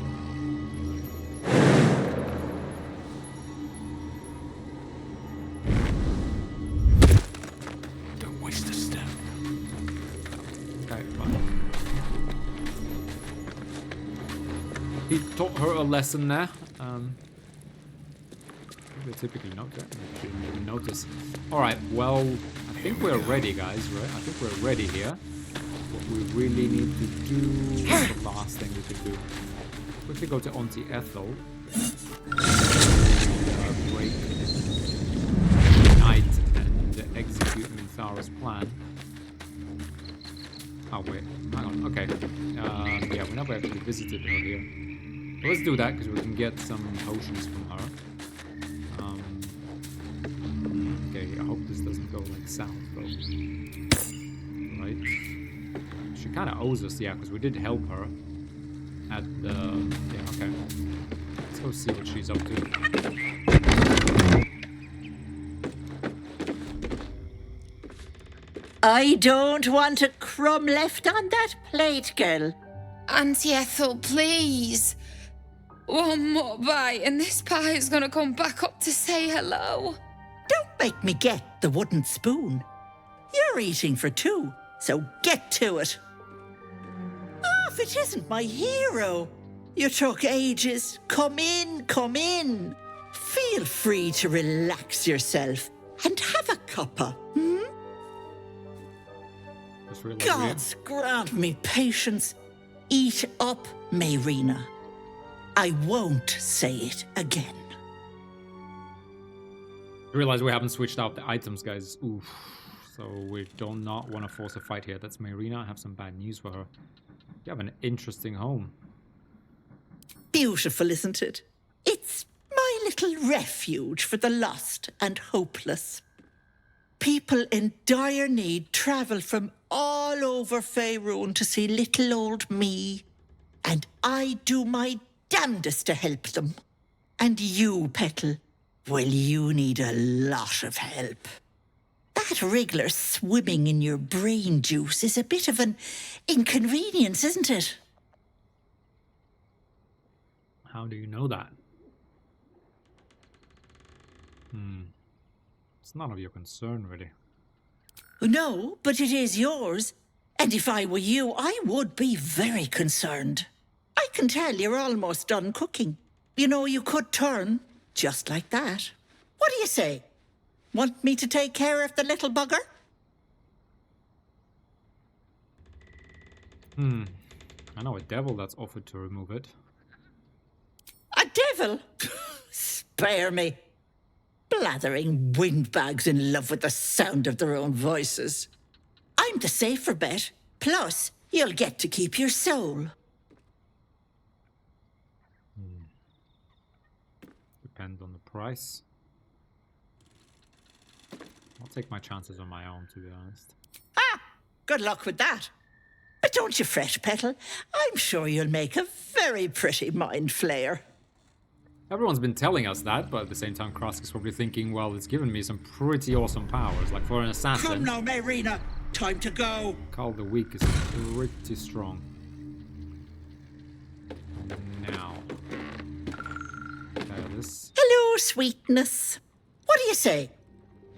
Don't waste a step. Okay, fine. He taught her a lesson there. We typically didn't notice. Alright, well, I think we're ready, guys, right? I think we're ready here. What we really need to do, what's the last thing we can do? Quickly go to Auntie Ethel. Break night and execute Minthara's plan. Oh wait, hang on, okay. Yeah, we never actually visited her here. Well, let's do that because we can get some potions from her. Okay, I hope this doesn't go like south though. Right? She kind of owes us, yeah, because we did help her at the... Yeah, okay. Let's go see what she's up to. I don't want a crumb left on that plate, girl. Auntie Ethel, please. One more bite and this pie is gonna come back up to say hello. Don't make me get the wooden spoon. You're eating for two, so get to it. Oh, if it isn't my hero. You took ages. Come in, come in. Feel free to relax yourself and have a cuppa, Just realized Gods grant me patience. Eat up, Mayrina. I won't say it again. Realize we haven't switched out the items, guys. Oof. So we do not want to force a fight here. That's Mayrina. I have some bad news for her. You have an interesting home. Beautiful, isn't it? It's my little refuge for the lost and hopeless. People in dire need travel from all over Faerun to see little old me. And I do my damnedest to help them. And you, Petal, well, you need a lot of help. That wriggler swimming in your brain juice is a bit of an inconvenience, isn't it? How do you know that? It's none of your concern, really. No, but it is yours. And if I were you, I would be very concerned. I can tell you're almost done cooking. You know, you could turn just like that. What do you say? Want me to take care of the little bugger? I know a devil that's offered to remove it. A devil? Spare me. Blathering windbags in love with the sound of their own voices. I'm the safer bet. Plus, you'll get to keep your soul. Depends on the price. I'll take my chances on my own, to be honest. Ah, good luck with that. But don't you fret, Petal. I'm sure you'll make a very pretty mind flayer. Everyone's been telling us that, but at the same time, Krask is probably thinking, well, it's given me some pretty awesome powers. Like for an assassin. Come now, Marina. Time to go. Carl the Weak is pretty strong. Now. This. Hello, sweetness. What do you say?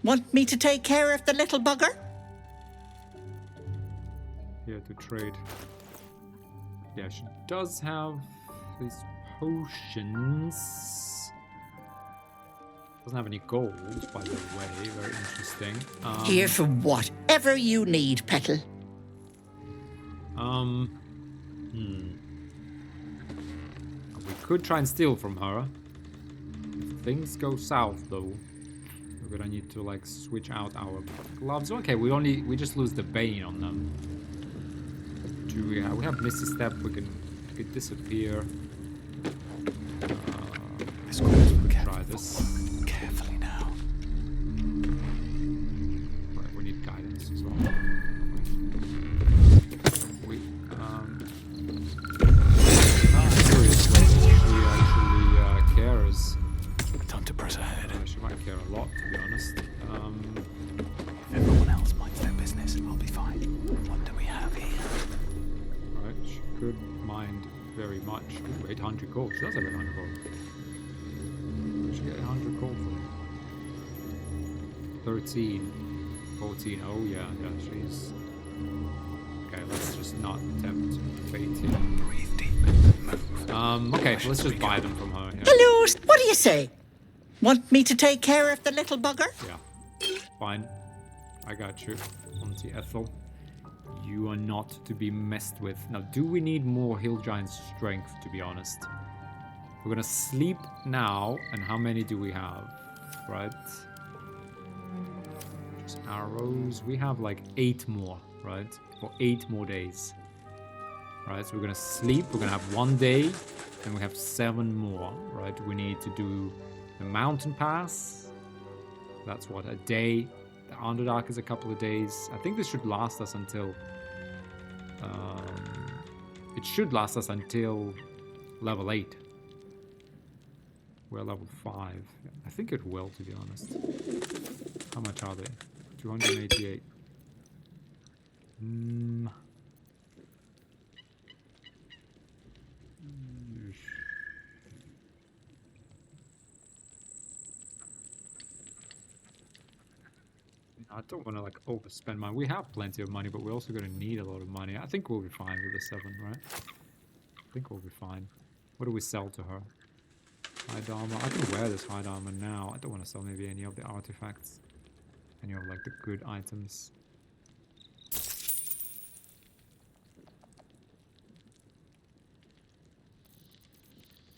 Want me to take care of the little bugger? Here to trade. Yeah, she does have these potions. Doesn't have any gold, by the way. Very interesting. Here for whatever you need, Petal. We could try and steal from her. If things go south, though, we're gonna need to like switch out our gloves. Okay, we just lose the Bane on them. Do we have Misty Step? We can disappear. Try this. Carefully now. Right, we need guidance as well. We seriously, she actually cares. Time to press ahead. She might care a lot, to be honest. Everyone else minds their business. I'll be fine. What do we have here? Right, she could mind very much. Ooh, 800 gold. She does have 800 gold. She get 100 gold for it. 13, 14. Oh yeah, she's. Okay, let's just not attempt fate here. Breathe deep. Move. Okay, let's just buy them from her. Yeah. Hello, what do you say? Want me to take care of the little bugger? Yeah, fine. I got you, Auntie Ethel. You are not to be messed with. Now, do we need more Hill Giant strength, to be honest? We're gonna sleep now, and how many do we have? Right? Just arrows. We have like 8 more, right? For 8 more days. Right, so we're gonna sleep, we're gonna have 1 day, and we have 7 more, right? We need to do the mountain pass. That's what, a day. The Underdark is a couple of days. I think this should last us until it should last us until level 8. We're level 5. I think it will, to be honest. How much are they? 288. I don't want to like overspend money. We have plenty of money, but we're also going to need a lot of money. I think we'll be fine with the 7, right? I think we'll be fine. What do we sell to her? Hide armor. I can wear this hide armor now. I don't want to sell maybe any of the artifacts. Any of like the good items.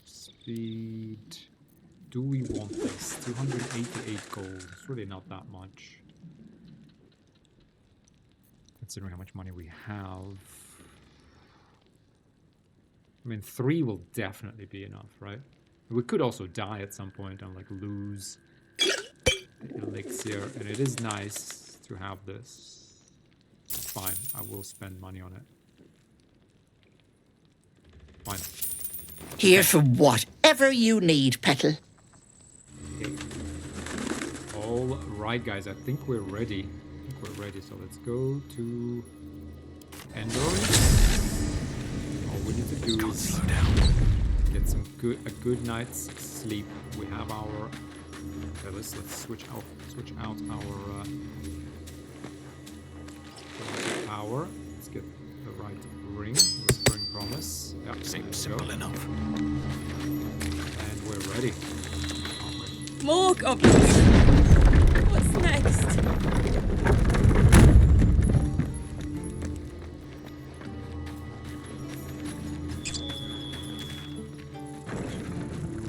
Speed. Do we want this? 288 gold. It's really not that much. Considering how much money we have. I mean, 3 will definitely be enough, right? We could also die at some point and like lose the elixir, and it is nice to have this. It's fine, I will spend money on it. Fine. Here for whatever you need, Petal. Okay. All right, guys, I think we're ready. So let's go to Endor. All we need to do is get some a good night's sleep. We have our. Okay, let's switch out our power. Let's get the right ring. Whispering Promise. Yeah, seems simple enough. And we're ready. More goblins. What's next?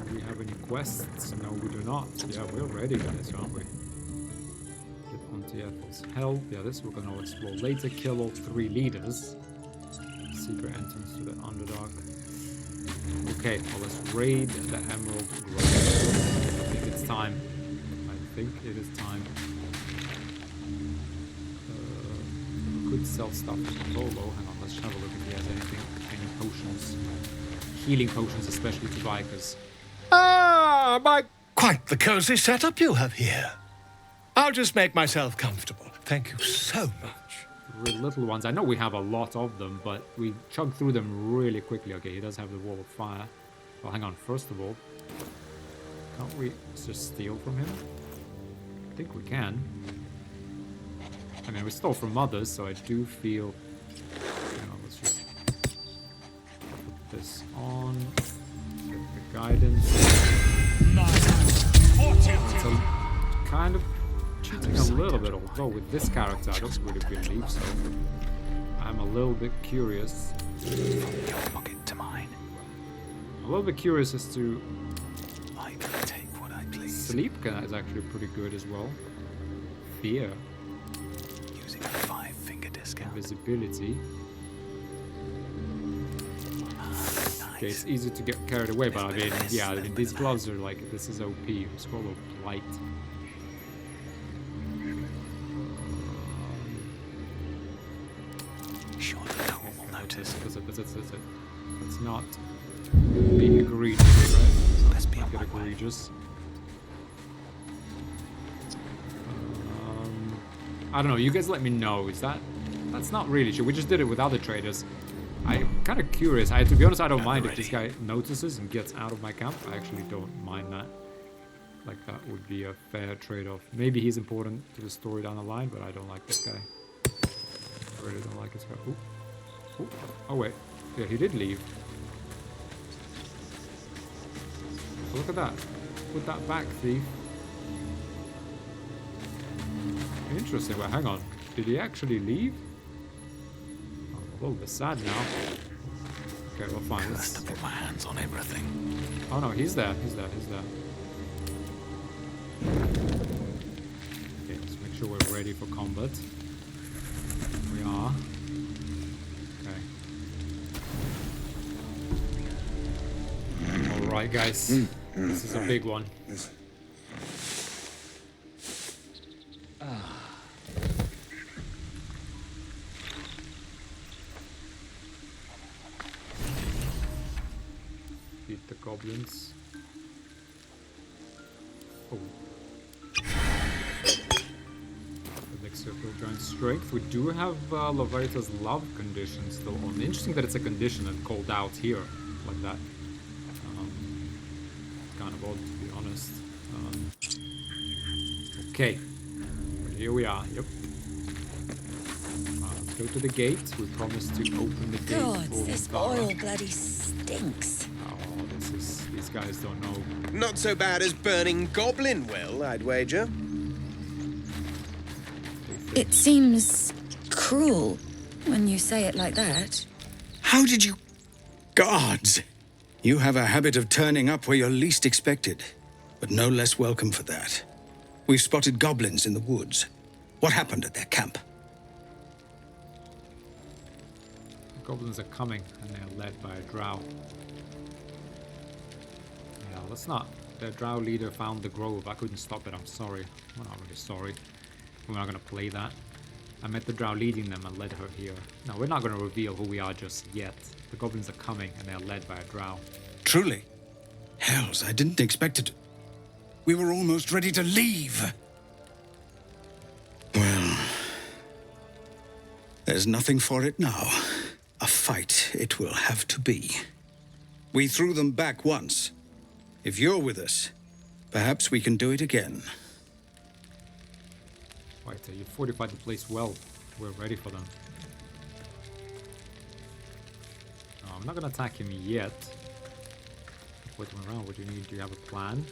Do we have any quests? No, we we do not. Yeah, we're ready, guys, aren't we? Get onto Ethel's help. Yeah, this we're gonna explore later. Kill all 3 leaders. Secret entrance to the Underdark. Okay, well, let's raid the Emerald Grove. I think it's time. I think it is time. We could sell stuff to Lolo. Hang on, let's have a look if he has anything. Any potions. Healing potions, especially to buy, because... Ah, quite the cozy setup you have here. I'll just make myself comfortable. Thank you so much. Little ones. I know we have a lot of them, but we chug through them really quickly. Okay, he does have the wall of fire. Well, hang on. First of all, can't we just steal from him? I think we can. I mean, we stole from others, so I do feel... You know, let's just put this on. Get the guidance. It's a kind of cheating a little bit, although with this character I don't really believe so. I'm a little bit curious. To mine. A little bit curious as to... I can take what I please. Sleep is actually pretty good as well. Fear. Using a 5-finger discount. Invisibility. Okay, it's easy to get carried away, but I mean, yeah, I mean, these gloves are like, this is OP. Scroll of Light. Surely no one will notice. That's it. Let's not be egregious, right? So let's be not get egregious. I don't know, you guys let me know. Is that's not really true. We just did it with other traders. I'm kind of curious. To be honest, I don't mind if this guy notices and gets out of my camp. I actually don't mind that. Like, that would be a fair trade-off. Maybe he's important to the story down the line, but I don't like this guy. I really don't like this guy. Ooh. Ooh. Oh, wait. Yeah, he did leave. Look at that. Put that back, thief. Interesting. Well, hang on. Did he actually leave? Oh, I'm a little bit sad now. Okay, well, fine. Let's put my hands on everything. Oh no, he's there. He's there. Okay, let's make sure we're ready for combat. We are. Okay. Alright, guys. This is a big one. Beat the goblins. Oh. Elixir will gain strength. We do have Lovaita's love condition still on. Interesting that it's a condition and called out here like that. Kind of odd, to be honest. Okay. But here we are. Yep. Let's go to the gate. We promised to open the gate. God, this oil bloody stinks. These guys don't know. Not so bad as burning goblin will, I'd wager. It seems cruel when you say it like that. How did you... Gods! You have a habit of turning up where you're least expected, but no less welcome for that. We've spotted goblins in the woods. What happened at their camp? The goblins are coming, and they are led by a drow. Yeah, let's not. The drow leader found the grove. I couldn't stop it. I'm sorry. We're not really sorry. We're not going to play that. I met the drow leading them and led her here. No, we're not going to reveal who we are just yet. The goblins are coming, and they are led by a drow. Truly? Hells, I didn't expect it. We were almost ready to leave. Well, there's nothing for it now. A fight it will have to be. We threw them back once. If you're with us, perhaps we can do it again. Right, you fortified the place well. We're ready for them. No, I'm not gonna attack him yet. Wait around. What do you need? Do you have a plan?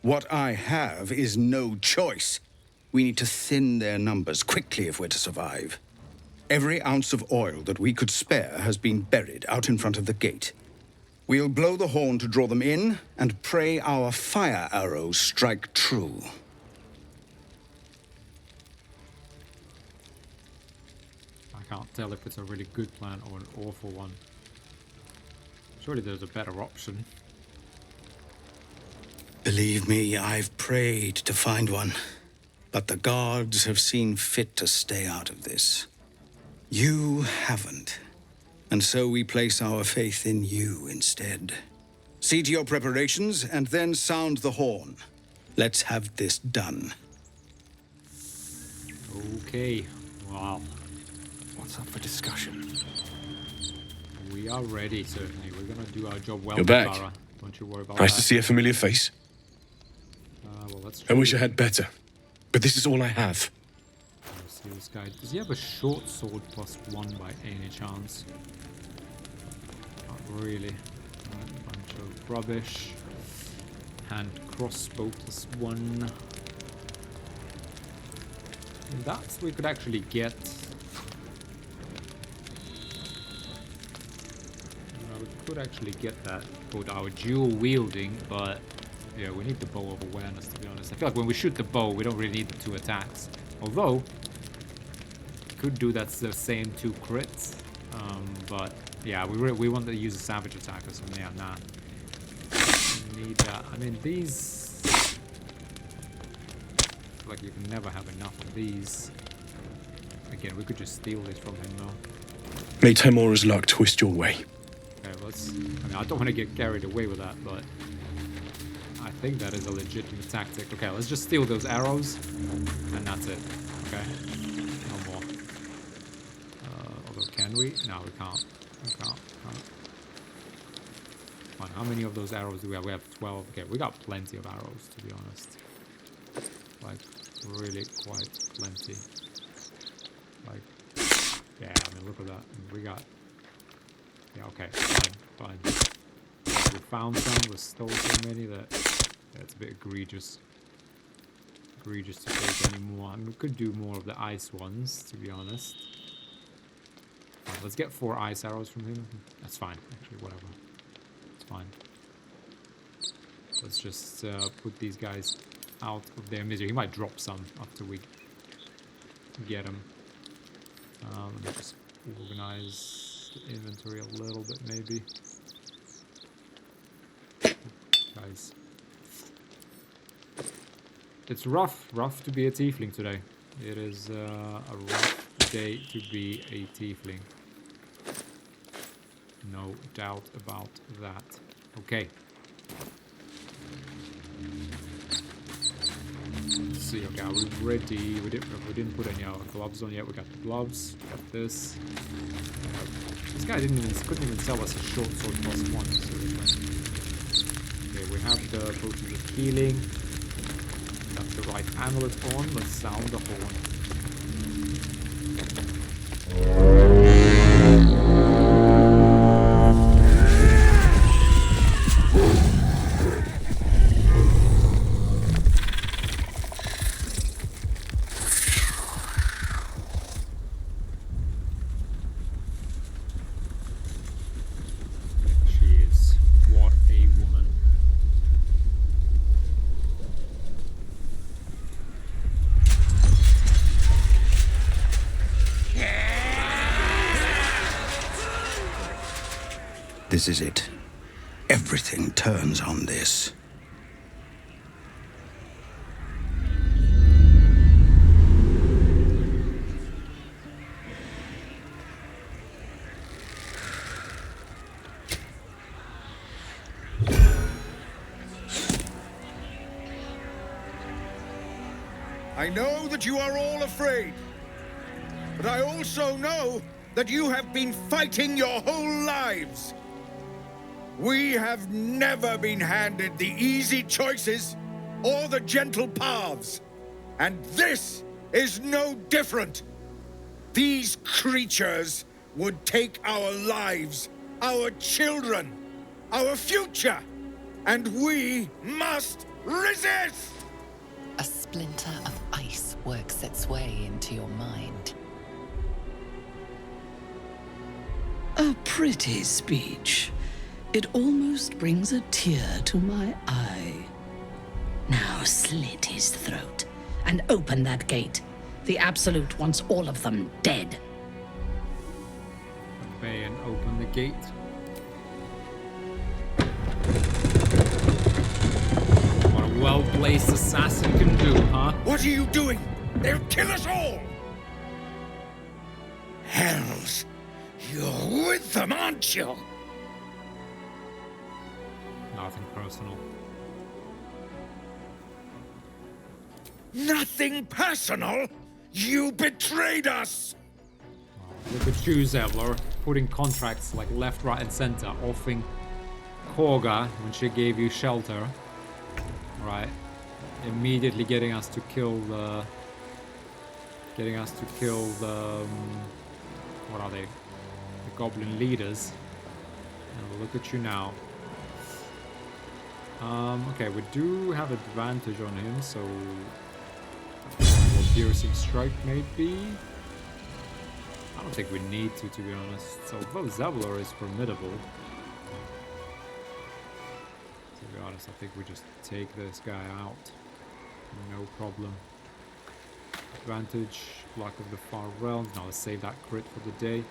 What I have is no choice. We need to thin their numbers quickly if we're to survive. Every ounce of oil that we could spare has been buried out in front of the gate. We'll blow the horn to draw them in, and pray our fire arrows strike true. I can't tell if it's a really good plan or an awful one. Surely there's a better option. Believe me, I've prayed to find one, but the gods have seen fit to stay out of this. You haven't, and so we place our faith in you instead. See to your preparations, and then sound the horn. Let's have this done. Okay, wow. What's up for discussion? We are ready, certainly. We're gonna do our job well. You're back. Clara. Don't you worry about Nice that. to see a familiar face. Well, let's I wish I had better, but this is all I have. Let's see this guy. Does he have a short sword +1 by any chance? Not really. A bunch of rubbish. Hand crossbow +1. And that we could actually get. We could actually get that with our dual wielding, but yeah, we need the bow of awareness, to be honest. I feel like when we shoot the bow, we don't really need the 2 attacks. Although, could do that the same 2 crits. But yeah, we want to use a savage attack or something. Yeah, nah. We need that. I mean, these. I feel like you can never have enough of these. Again, we could just steal this from him now. May Timora's luck twist your way. Okay, let's. I mean, I don't want to get carried away with that, but I think that is a legitimate tactic. Okay, let's just steal those arrows, and that's it. Okay, no more. Although, can we? No, we can't. We can't. Fine. How many of those arrows do we have? We have 12. Okay, we got plenty of arrows, to be honest. Like, really quite plenty. Like, yeah. I mean, look at that. We got. Yeah. Okay. Fine. We found some. We stole so many that. Yeah, it's a bit egregious. Egregious to take any more. I mean, we could do more of the ice ones, to be honest. Right, let's get 4 ice arrows from him. That's fine, actually, whatever. It's fine. Let's just put these guys out of their misery. He might drop some after we get him. Let me just organize the inventory a little bit, maybe. Guys. It's rough to be a tiefling today. It is a rough day to be a tiefling. No doubt about that. Okay. Let's see. Okay, are we ready? We didn't put any gloves on yet. We got the gloves. Got this. This guy couldn't even sell us a short sword +1. Okay, we have the potions of healing. Got the right amulet on. Let's sound the horn. This is it. Everything turns on this. I know that you are all afraid, but I also know that you have been fighting your whole lives. We have never been handed the easy choices or the gentle paths, and this is no different. These creatures would take our lives, our children, our future, and we must resist! A splinter of ice works its way into your mind. A pretty speech. It almost brings a tear to my eye. Now slit his throat and open that gate. The Absolute wants all of them dead. Obey and open the gate. What a well-placed assassin can do, huh? What are you doing? They'll kill us all! Hells, you're with them, aren't you? Nothing personal. Nothing personal? You betrayed us! Look at you, Zevlor, putting contracts like left, right, and center, offering Korga when she gave you shelter. Right. Immediately getting us to kill the... what are they? The goblin leaders. And look at you now. Okay, we do have advantage on him, so... piercing strike, maybe? I don't think we need to be honest. So, although Zevlor is formidable, to be honest, I think we just take this guy out. No problem. Advantage, luck of the far realms. Now let's save that crit for the day.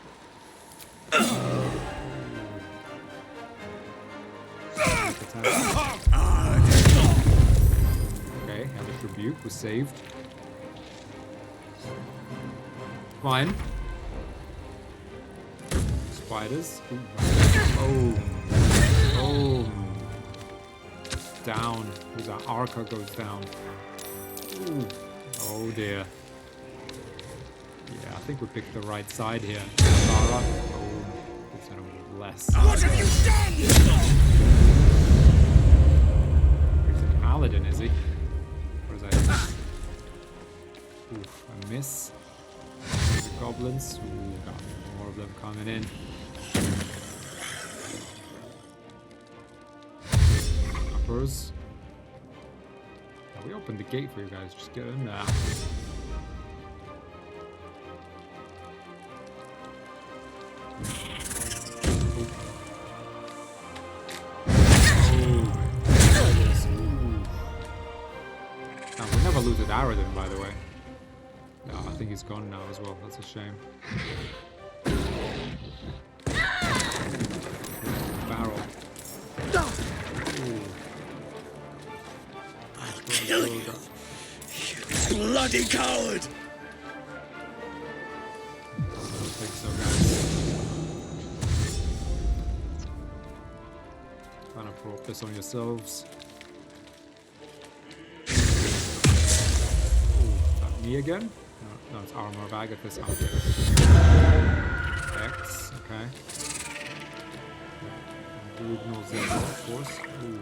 Okay, Hellish Rebuke was saved. Fine. Spiders. Oh. Oh. Down. Who's that? Arca goes down. Ooh. Oh dear. Yeah, I think we picked the right side here. Zara. Oh. It's gonna be less. What have you done? He's an paladin, is he? What is that? Oof, a miss. The goblins. Ooh, got more of them coming in. Uppers. Now we opened the gate for you guys. Just get in there. We never looted Aradin, by the way. No, I think he's gone now as well. That's a shame. Barrel. Ooh. I'll kill you, you bloody coward! I don't think so, guys. Trying to focus on yourselves. Me again? No, it's armor of Agathis. X, okay. Brugnal Zebra, of course. Ooh.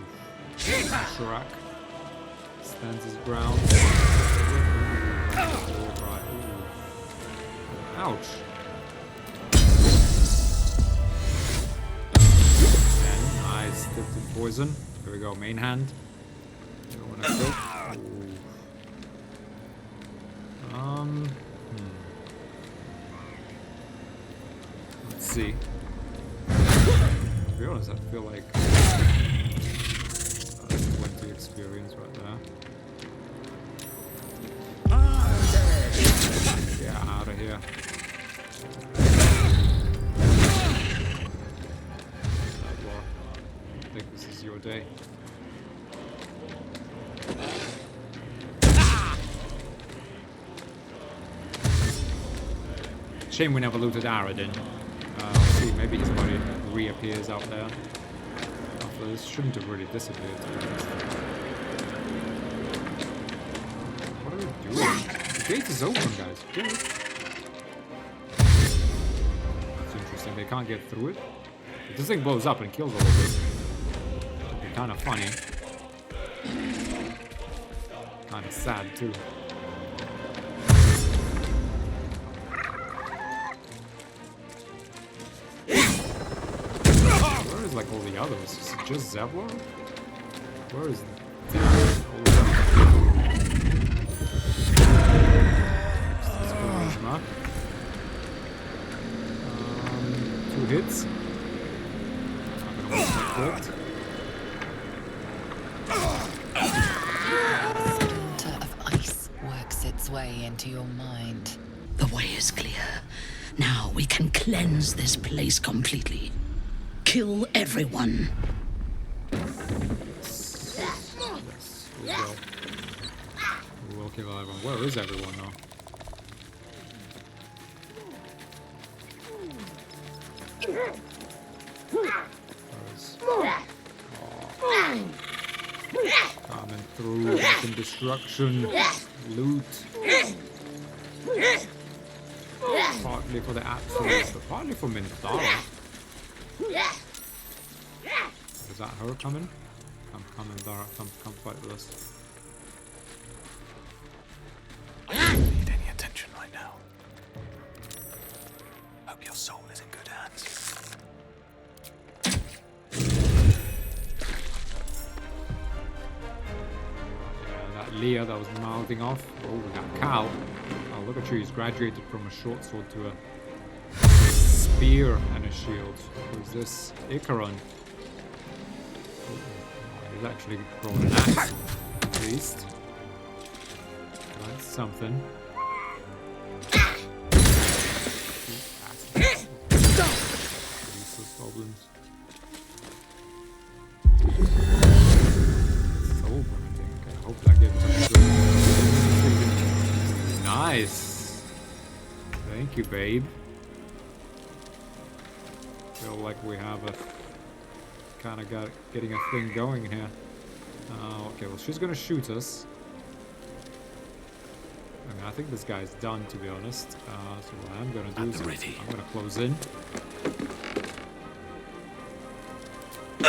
Shrek. Stands his ground. Right. Ouch. 10. Nice. Tipped in poison. Here we go, main hand. You don't want to kill. Let's see. To be honest, I feel like that's 20 experience right there. Yeah, out of here. I think this is your day. Shame we never looted Aradin. Let's see, maybe his body reappears out there. After this shouldn't have really disappeared, to be honest. What are we doing? The gate is open, guys. Good. It's interesting, they can't get through it. If this thing blows up and kills all of them, it'd be kind of funny. Kind of sad, too. Like all the others. Is it just Zevlor? Where is the Two hits. script. Splinter of ice works its way into your mind. The way is clear. Now we can cleanse this place completely. Kill everyone. We will kill everyone. Where is everyone now? Coming through, some destruction, loot. Partly for the absolutes, but partly for Minthara. Is that her coming? Come Minthara, come fight with us. I don't need any attention right now. Hope your soul is in good hands. Yeah, that Leah that was mouthing off. Oh, we got Cal. Oh, look at you. He's graduated from a short sword to a spear and a shield. Who's this? Icaron. Oh, he's actually throwing an axe, at least. That's something. Useless goblins. Soul binding. I hope that gives us good. Nice. Thank you, babe. Feel like we have a kind of getting a thing going here. Okay, well she's gonna shoot us. I mean, I think this guy's done, to be honest. So what I'm gonna do is I'm gonna close in. I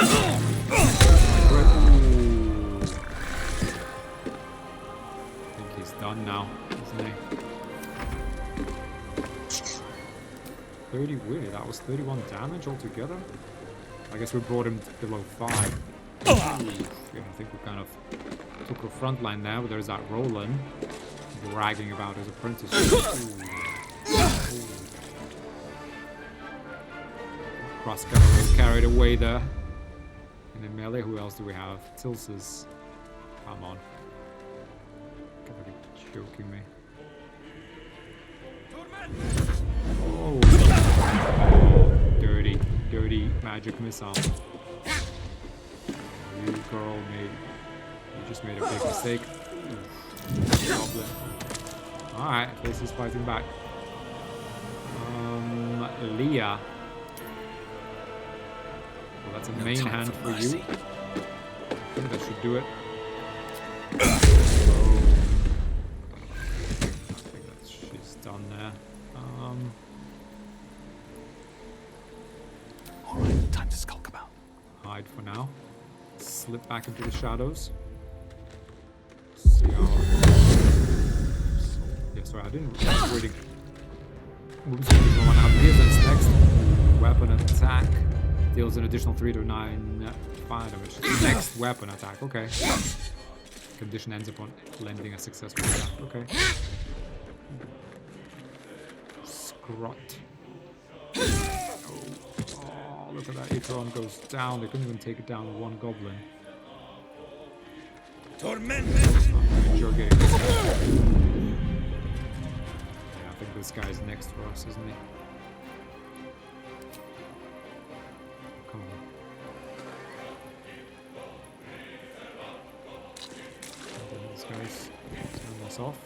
think he's done now, isn't he? 30, really? That was 31 damage altogether? I guess we brought him below 5. Yeah, I think we kind of took a front line now, but there's that Roland bragging about his apprenticeship. Crosscutter was carried away there. And in melee, who else do we have? Tilsis. Come on. Gotta be joking me. Oh. Dirty magic missile. You girl you just made a big mistake. Alright, this is fighting back. Leah. Well, that's a main hand for you. I think that should do it. I think that she's done there. Alright, time to skulk about. Hide for now. Slip back into the shadows. See how... Yeah, sorry, I didn't really... Moves from Piercings next. Weapon attack. Deals an additional 3 to 9 fire damage. Next weapon attack, okay. Condition ends upon landing a successful attack, okay. Scrot. Oh, look at that. Icaron goes down. They couldn't even take it down with one goblin. Torment! You're getting this guy. Yeah, I think this guy's next for us, isn't he? Come on. This guy's turn this off.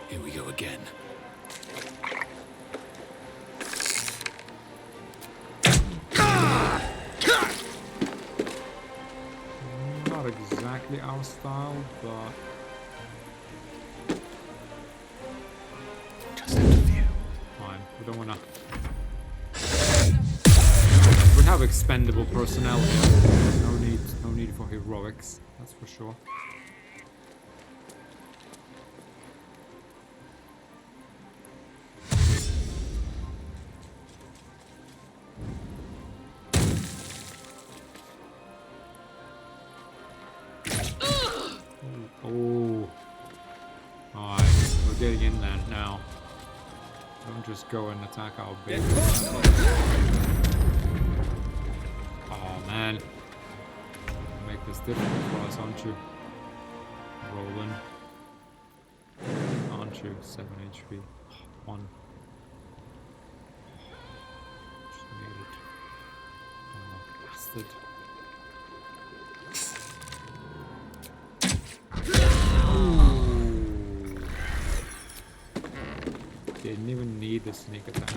Here we go again. Not exactly our style, but just interview. Fine. We don't wanna. We have expendable personnel here. No need for heroics. That's for sure. Oh. Alright, we're getting in there now. Don't just go and attack our base. man. Make this difficult for us, aren't you? Rolling. Aren't you? 7 HP. 1. Just made it. Oh, bastard. Didn't even need the sneak attack.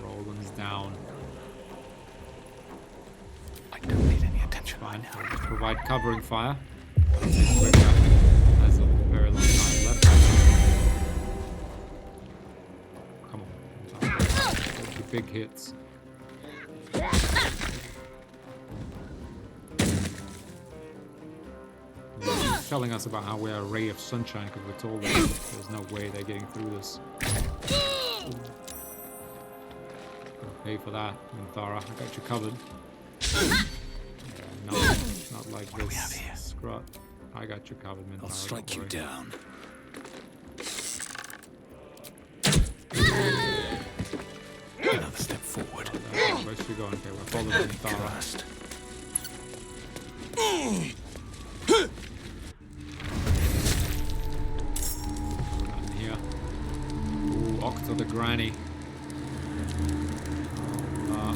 Roland's down. I don't need any attention. Fine. I'll just provide covering fire. Has a very long time left. Come on. The big hits. He's telling us about how we're a ray of sunshine because we're told that there's no way they're getting through this. I'll pay for that, Minthara. I got you covered. No, not like this. What do we have here? Scrot. I got you covered, Minthara. I'll strike you down. Another step forward. Where's she going? Okay, we're following Minthara. Here. Ooh, Octa the Granny.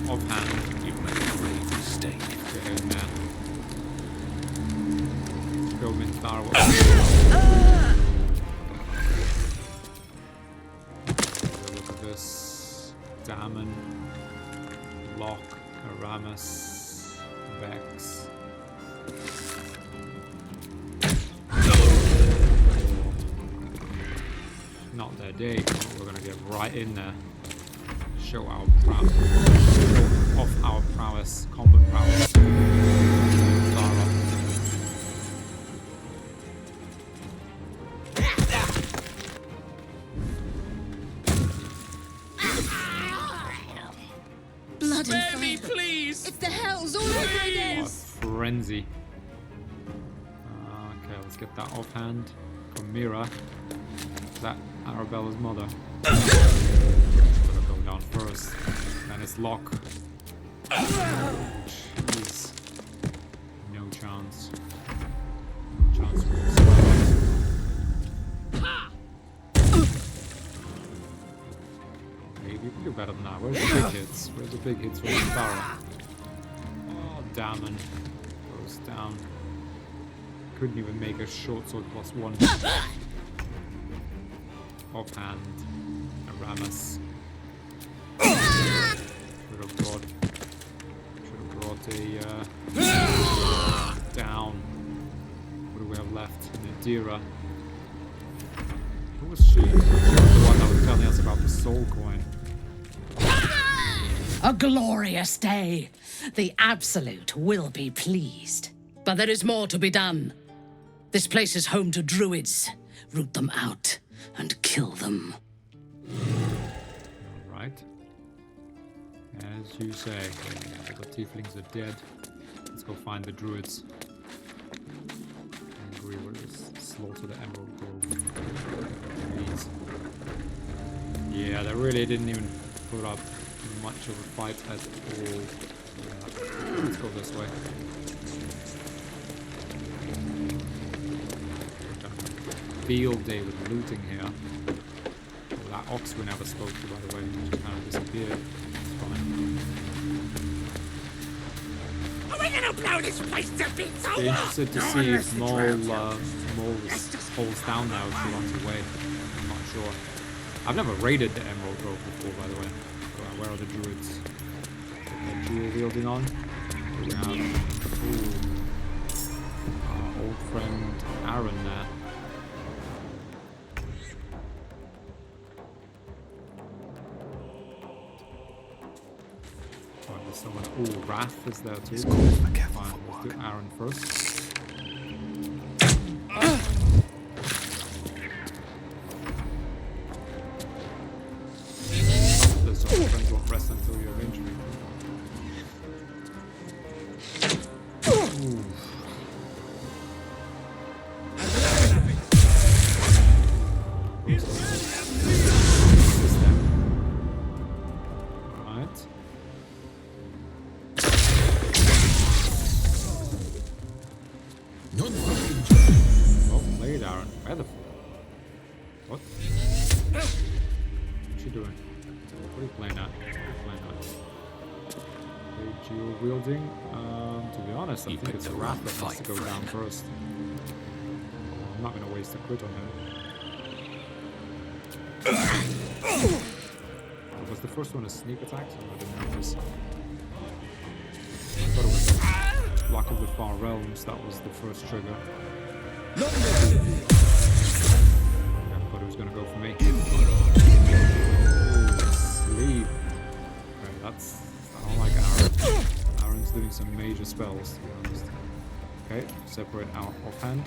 Offhand. You made a grave mistake. Get in there. Let's go Minthara. Look at this. Damon. Locke. Aramis. Vex. Not their day, but we're gonna get right in there. Show our prowess. Show off our prowess, combat prowess. Minthara. Blood Spare and me, fire. please! It's the hells all over again. What a frenzy. Okay, let's get that offhand from Mira. Is that Arabella's mother? Gonna go down first. Then it's Locke. Jeez. No chance. No chance for this. Maybe we can do better than that. Where's the big hits? Where's the big hits from Minthara? Oh, Damon goes down. Couldn't even make a short sword +1. Offhand. Aramis. Should have brought a down. What do we have left? Nadira. Who was she? She was the one that was telling us about the soul coin. A glorious day. The Absolute will be pleased. But there is more to be done. This place is home to druids. Root them out and kill them. Alright. As you say. The tieflings are dead. Let's go find the druids. Angry warriors. Slaughter the Emerald Grove. Please. Yeah, they really didn't even put up much of a fight at all. Yeah. Let's go this way. Field day with looting here. Well, that ox we never spoke to, by the way, just kind of disappeared. It's fine. Are we gonna blow this place to bits? Be interested to see if Mole holds down now if she runs away. I'm not sure. I've never raided the Emerald Grove before, by the way. Where are the druids? Jewel wielding on. We have our old friend Aaron there. Someone. Oh, Wrath is there too. Fine, let's do Aaron first. Those friends won't rest until you avenge me. Well played, Aaron. Where the f... What? What's she doing? What are you playing at? What are you playing at? Okay, dual wielding. To be honest, I think it's the Wrath that needs to go down first. I'm not going to waste a crit on him. Was the first one a sneak attack? So I didn't notice. I thought it was a block of the far realms. That was the first trigger. Yeah, I thought it was going to go for me. Ooh, sleep. Okay, that's... I don't like Aaron. Aaron's doing some major spells, to be honest. Okay, separate our offhand.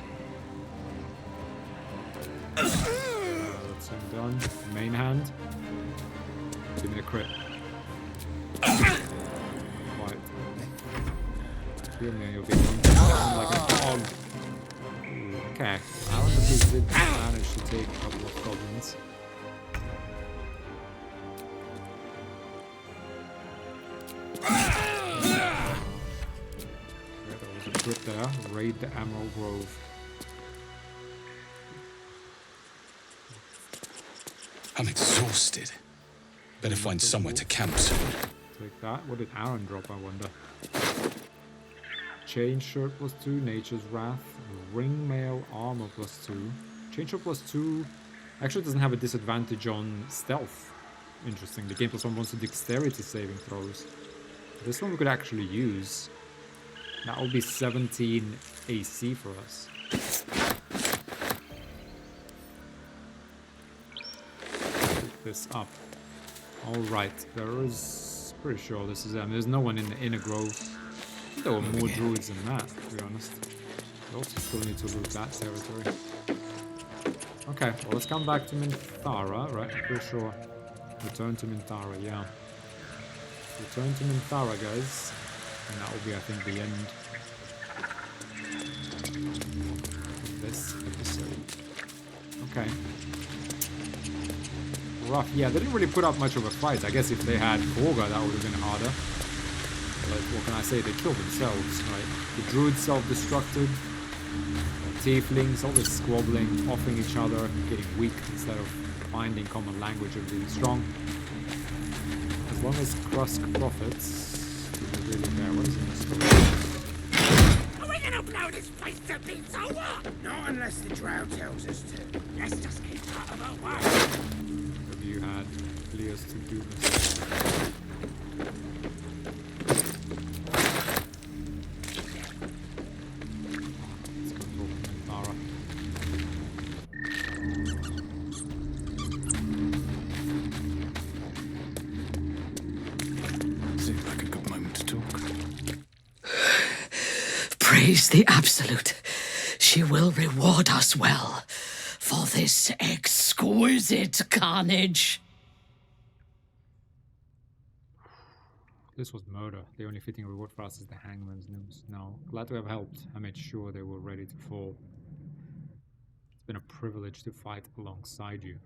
That's him done. Main hand. Give me the crit. Quiet. Heal me and you'll get one. Like a dog. Ooh, okay. Aaron at least did manage to take a couple of goblins. There was a crit there. Raid the Emerald Grove. I'm exhausted. Better find somewhere to camp soon. Take that. What did Aaron drop, I wonder? Chain shirt +2, Nature's Wrath, ring mail armor +2. Chain shirt +2 actually doesn't have a disadvantage on stealth. Interesting. The game +1 wants to dexterity saving throws. This one we could actually use. That will be 17 AC for us. Pick this up. Alright, there is... pretty sure this is them. There's no one in the inner grove. I think there were more druids than that, to be honest. We also still need to loot that territory. Okay, well let's come back to Minthara, right? I'm pretty sure. Return to Minthara, yeah. Return to Minthara, guys. And that will be, I think, the end of this episode. Okay. Rough. Yeah, they didn't really put up much of a fight. I guess if they had Korga, that would have been harder. But what can I say? They killed themselves, right? The druids self-destructed. Tieflings, all this squabbling, offing each other, getting weak instead of finding common language of being strong. As long as Krusk profits, do they really care? What is in this story? Are we gonna blow this place to bits or what? Not unless the drow tells us to. Let's just get out of our way. Have you had clears to do this? Praise the Absolute. She will reward us well for this exquisite carnage. This was murder. The only fitting reward for us is the hangman's noose. No, glad to have helped. I made sure they were ready to fall. It's been a privilege to fight alongside you.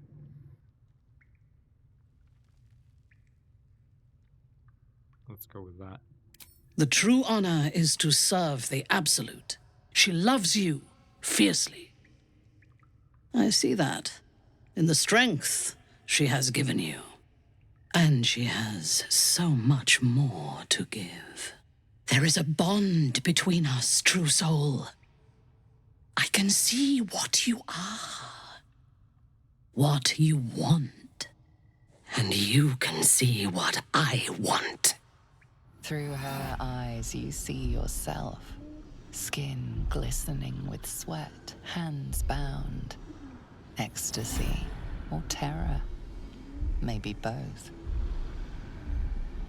Let's go with that. The true honor is to serve the Absolute. She loves you fiercely. I see that in the strength she has given you. And she has so much more to give. There is a bond between us, true soul. I can see what you are, what you want, and you can see what I want. Through her eyes, you see yourself. Skin glistening with sweat, hands bound. Ecstasy or terror. Maybe both.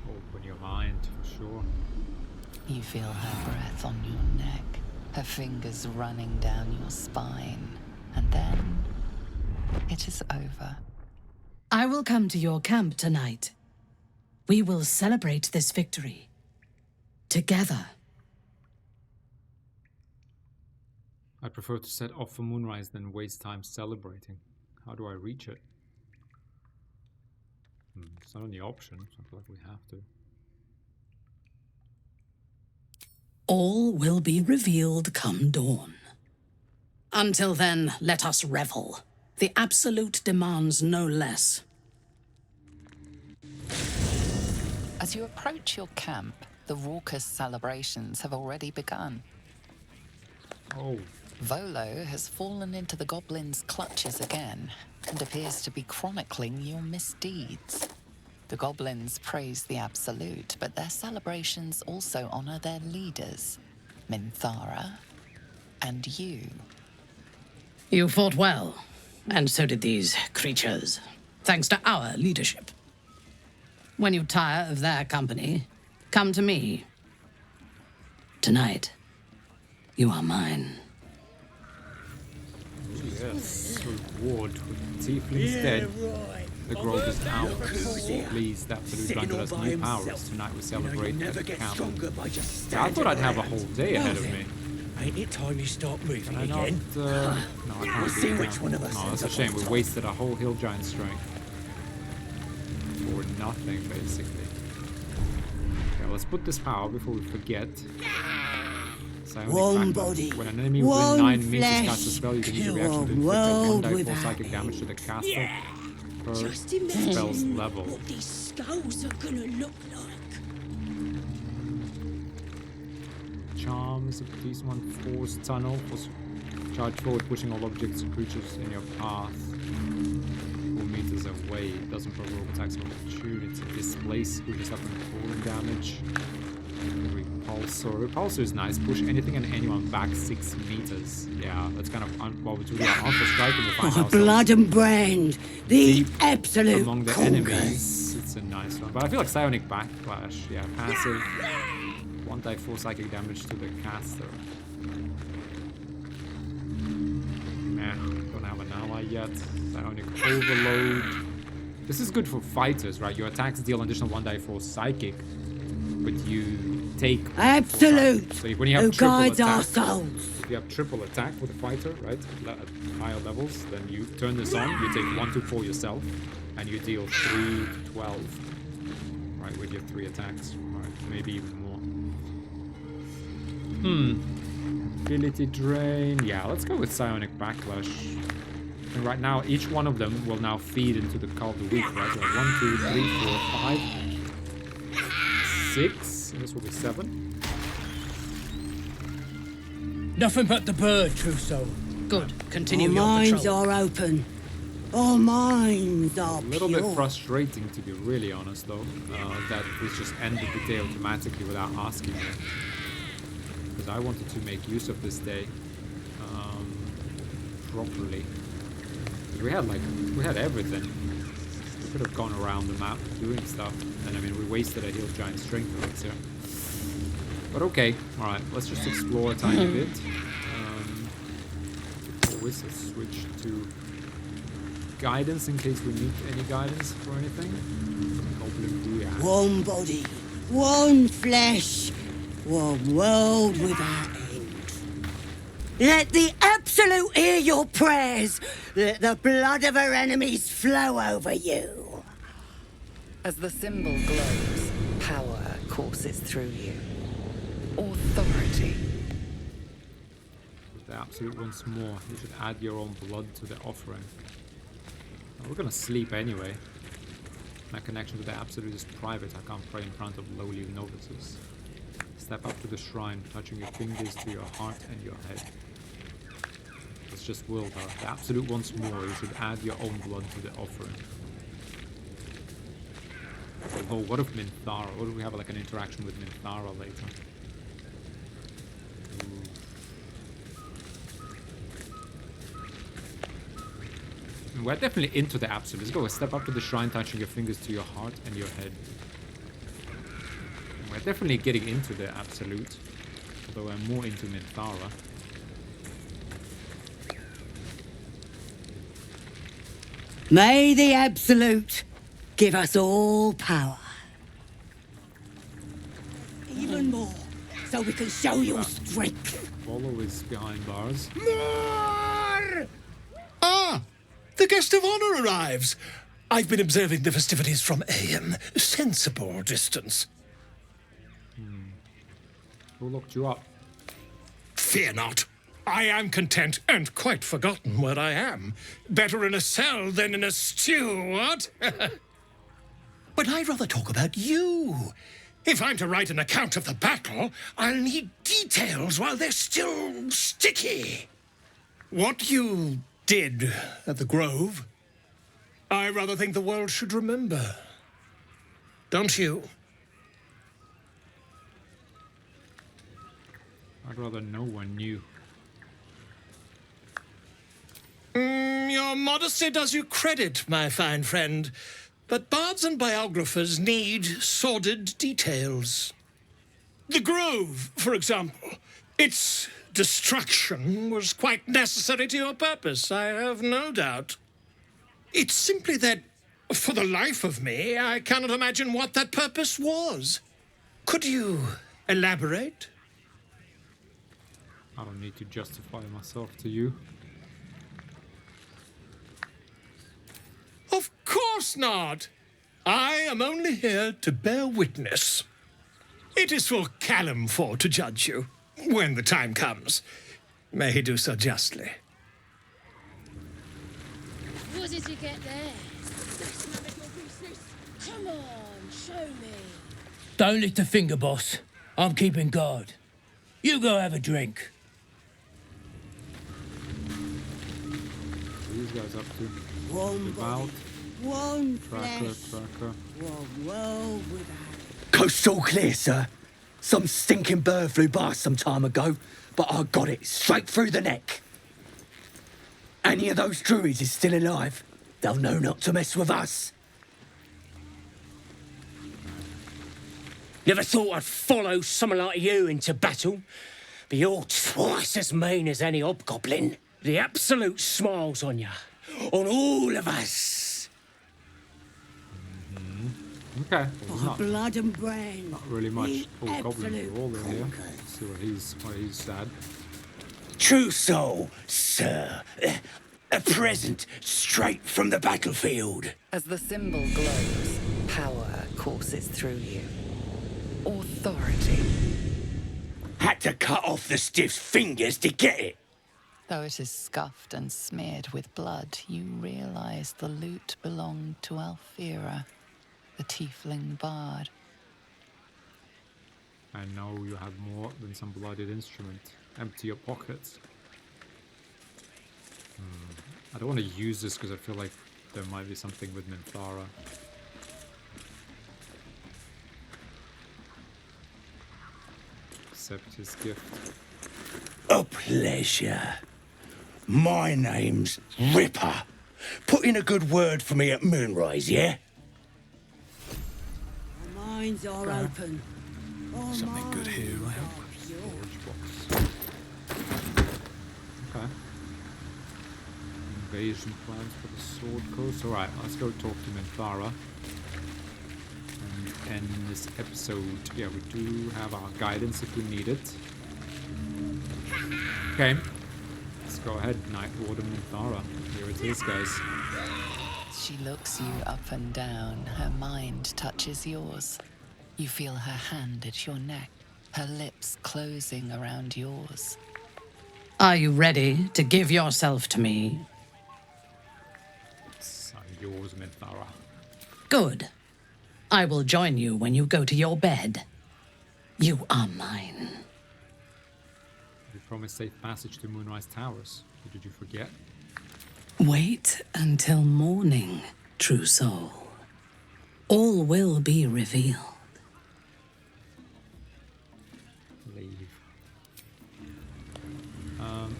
Open your mind, for sure. You feel her breath on your neck, her fingers running down your spine. And then, it is over. I will come to your camp tonight. We will celebrate this victory. Together. I prefer to set off for moonrise than waste time celebrating. How do I reach it? It's not on the option, so I feel like we have to. All will be revealed come dawn. Until then, let us revel. The Absolute demands no less. As you approach your camp, the raucous celebrations have already begun. Oh. Volo has fallen into the goblin's clutches again and appears to be chronicling your misdeeds. The goblins praise the Absolute, but their celebrations also honor their leaders, Minthara and you. You fought well, and so did these creatures, thanks to our leadership. When you tire of their company, come to me. Tonight, you are mine. Yes, reward with tieflings dead. Right. The grove is out. Please, the Absolute granted us new powers. Tonight we celebrate the camp. I thought I'd have a whole day ahead of me. Ain't it time you start moving Can I not, again? no, I can't See do which that. one of us No, that's a ends up shame. on We top. wasted a whole hill giant strength. For nothing, basically. Okay, let's put this power before we forget. Psionic One Crackdown. body, When an enemy one within 9 meters flesh, casts a spell, you can use a kill reaction to a inflict a world 1d4 without psychic damage to the caster per Just spell's imagine level. what these skulls are gonna look like. Charms, these one force tunnel, force charge forward, pushing all objects and creatures in your path 4 meters away. Doesn't provoke attacks of opportunity. Displace creatures suffering falling damage. Repulsor. Repulsor is nice. Push anything and anyone back 6 meters. Yeah, that's kind of well, it's really on for striking. We find ourselves Blood and brand, the deep Absolute among the conquers. enemies. It's a nice one, but I feel like Psionic Backlash. Yeah, passive. 1d4 psychic damage to the caster. Meh, don't have an ally yet. Psionic Overload. This is good for fighters, right? Your attacks deal an additional 1d4 psychic, but you take Absolute, so when you have who triple guides our attack, souls. if you have triple attack with a fighter, right, at higher levels, then you turn this on, you take 1 to 4 yourself, and you deal 3 to 12, right, with your 3 attacks, right, maybe even more. Ability Drain, yeah, let's go with Psionic Backlash. And right now, each one of them will now feed into the Call of the Week, right? So 1, 2, 3, 4, 5, 6, and this will be 7. Nothing but the bird, Trousseau. Good. Continue Our your minds patrol. are open. Our minds are A little pure. bit frustrating, to be really honest, though, that this just ended the day automatically without asking me. Because I wanted to make use of this day properly. We had everything. We could have gone around the map doing stuff, and I mean, we wasted a heal giant strength points here. But okay, all right, let's just explore a tiny bit. Always switch to guidance in case we need any guidance for anything. Goblin Booyah. One body, one flesh, one world without end. Let the Absolute hear your prayers. Let the blood of our enemies flow over you. As the symbol glows, power courses through you. Authority. The Absolute once more. You should add your own blood to the offering. Well, we're gonna sleep anyway. My connection to the Absolute is private. I can't pray in front of lowly novices. Step up to the shrine, touching your fingers to your heart and your head. It's just willpower. The Absolute once more. You should add your own blood to the offering. Oh, what if Minthara? What if we have like an interaction with Minthara later? We're definitely into the Absolute. Let's go. Step up to the shrine, touching your fingers to your heart and your head. We're definitely getting into the Absolute, although I'm more into Minthara. May the Absolute give us all power. Even more, so we can show your strength. Follow is behind bars. More! Ah! The guest of honor arrives. I've been observing the festivities from a sensible distance. Who locked you up? Fear not. I am content and quite forgotten where I am. Better in a cell than in a stew, what? But I'd rather talk about you. If I'm to write an account of the battle, I'll need details while they're still sticky. What you did at the Grove, I rather think the world should remember. Don't you? I'd rather no one knew. Your modesty does you credit, my fine friend. But bards and biographers need sordid details. The Grove, for example. Its destruction was quite necessary to your purpose, I have no doubt. It's simply that, for the life of me, I cannot imagine what that purpose was. Could you elaborate? I don't need to justify myself to you. Of course not. I am only here to bear witness. It is for Callum for to judge you, when the time comes. May he do so justly. What did you get there? That's none of your business. Come on, show me. Don't lift a finger, boss. I'm keeping guard. You go have a drink. What are these guys up to? One About body, one flesh, tracker. one world without. Coast's all clear, sir. Some stinking bird flew by some time ago, but I got it straight through the neck. Any of those druids is still alive. They'll know not to mess with us. Never thought I'd follow someone like you into battle, but you're twice as mean as any hobgoblin. The absolute smiles on you, on all of us. Okay. By blood and brain. Not really much. The Oh, goblins absolute are all in here. Let's see what he's said. True soul, sir. A present straight from the battlefield. As the symbol glows, power courses through you. Authority. Had to cut off the stiff's fingers to get it. Though it is scuffed and smeared with blood, you realize the loot belonged to Alfira, the tiefling bard. I know you have more than some bloodied instrument. Empty your pockets. I don't want to use this because I feel like there might be something with Minthara. Accept his gift. A pleasure. My name's Ripper. Put in a good word for me at moonrise, yeah? Our minds are open. Our Something good here, I hope. Okay. Invasion plans for the Sword Coast. Alright, let's go talk to Minthara. And end this episode. Yeah, we do have our guidance if we need it. Okay. Let's go ahead, Night Warden Minthara. Here it is, guys. She looks you up and down. Her mind touches yours. You feel her hand at your neck, her lips closing around yours. Are you ready to give yourself to me? I'm yours, Minthara. Good. I will join you when you go to your bed. You are mine. You promised safe passage to Moonrise Towers. Or did you forget? Wait until morning, true soul. All will be revealed. Leave.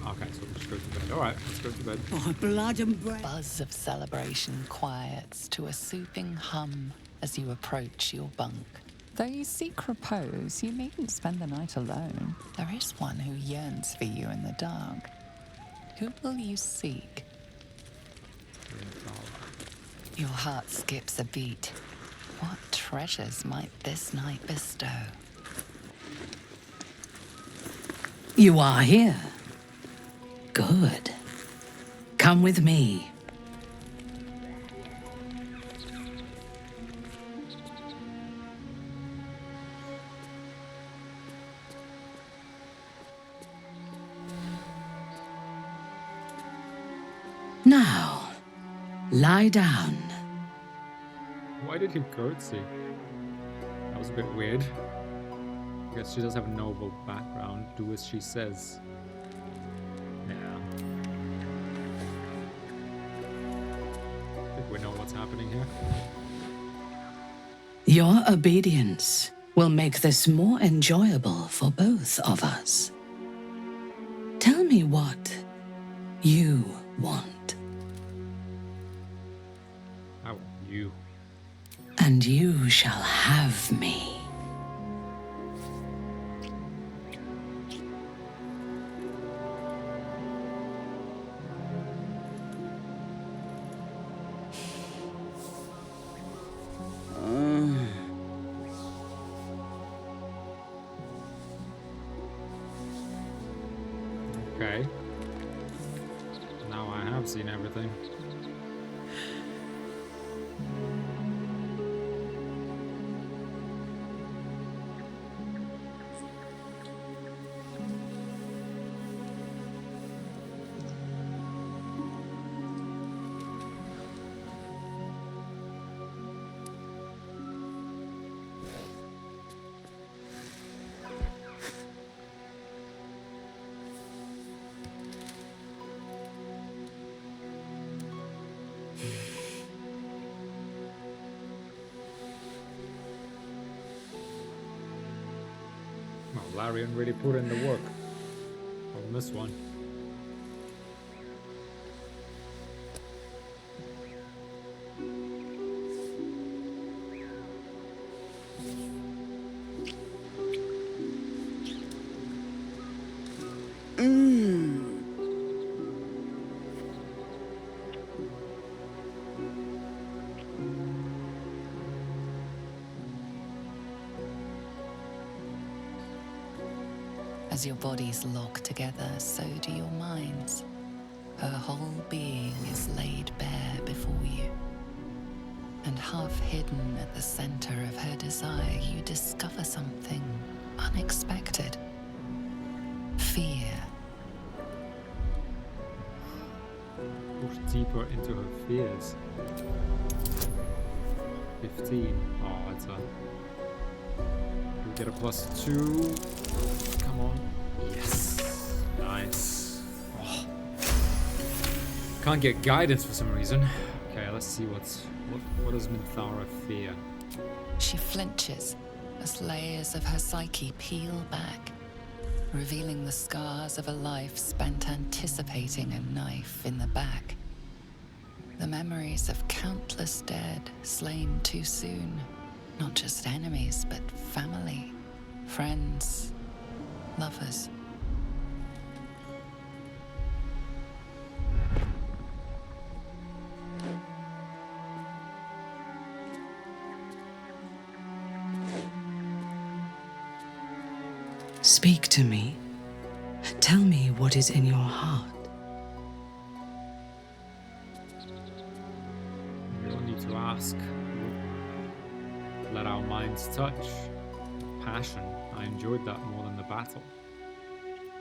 Okay, so we'll just go to bed. Alright, let's go to bed. By blood and brain. Buzz of celebration quiets to a soothing hum as you approach your bunk. Though you seek repose, you needn't spend the night alone. There is one who yearns for you in the dark. Who will you seek? Your heart skips a beat. What treasures might this night bestow? You are here. Good. Come with me. Now, lie down. Why did he curtsy? That was a bit weird. I guess she does have a noble background. Do as she says. Yeah. I think we know what's happening here. Your obedience will make this more enjoyable for both of us. Tell me what you want. I want you. And you shall have me. Okay. Now I have seen everything. Well, Larian really put in the work on this one. As your bodies lock together, so do your minds. Her whole being is laid bare before you. And half hidden at the center of her desire, you discover something unexpected. Fear. Push deeper into her fears. 15. Oh, it's a... We get a +2. Come on. Yes. Nice. Oh. Can't get guidance for some reason. Okay, let's see what does Minthara fear? She flinches as layers of her psyche peel back, revealing the scars of a life spent anticipating a knife in the back. The memories of countless dead slain too soon. Not just enemies, but family, friends, lovers. Speak to me. Tell me what is in your heart. We don't need to ask. Let our minds touch. Passion. I enjoyed that more than the battle.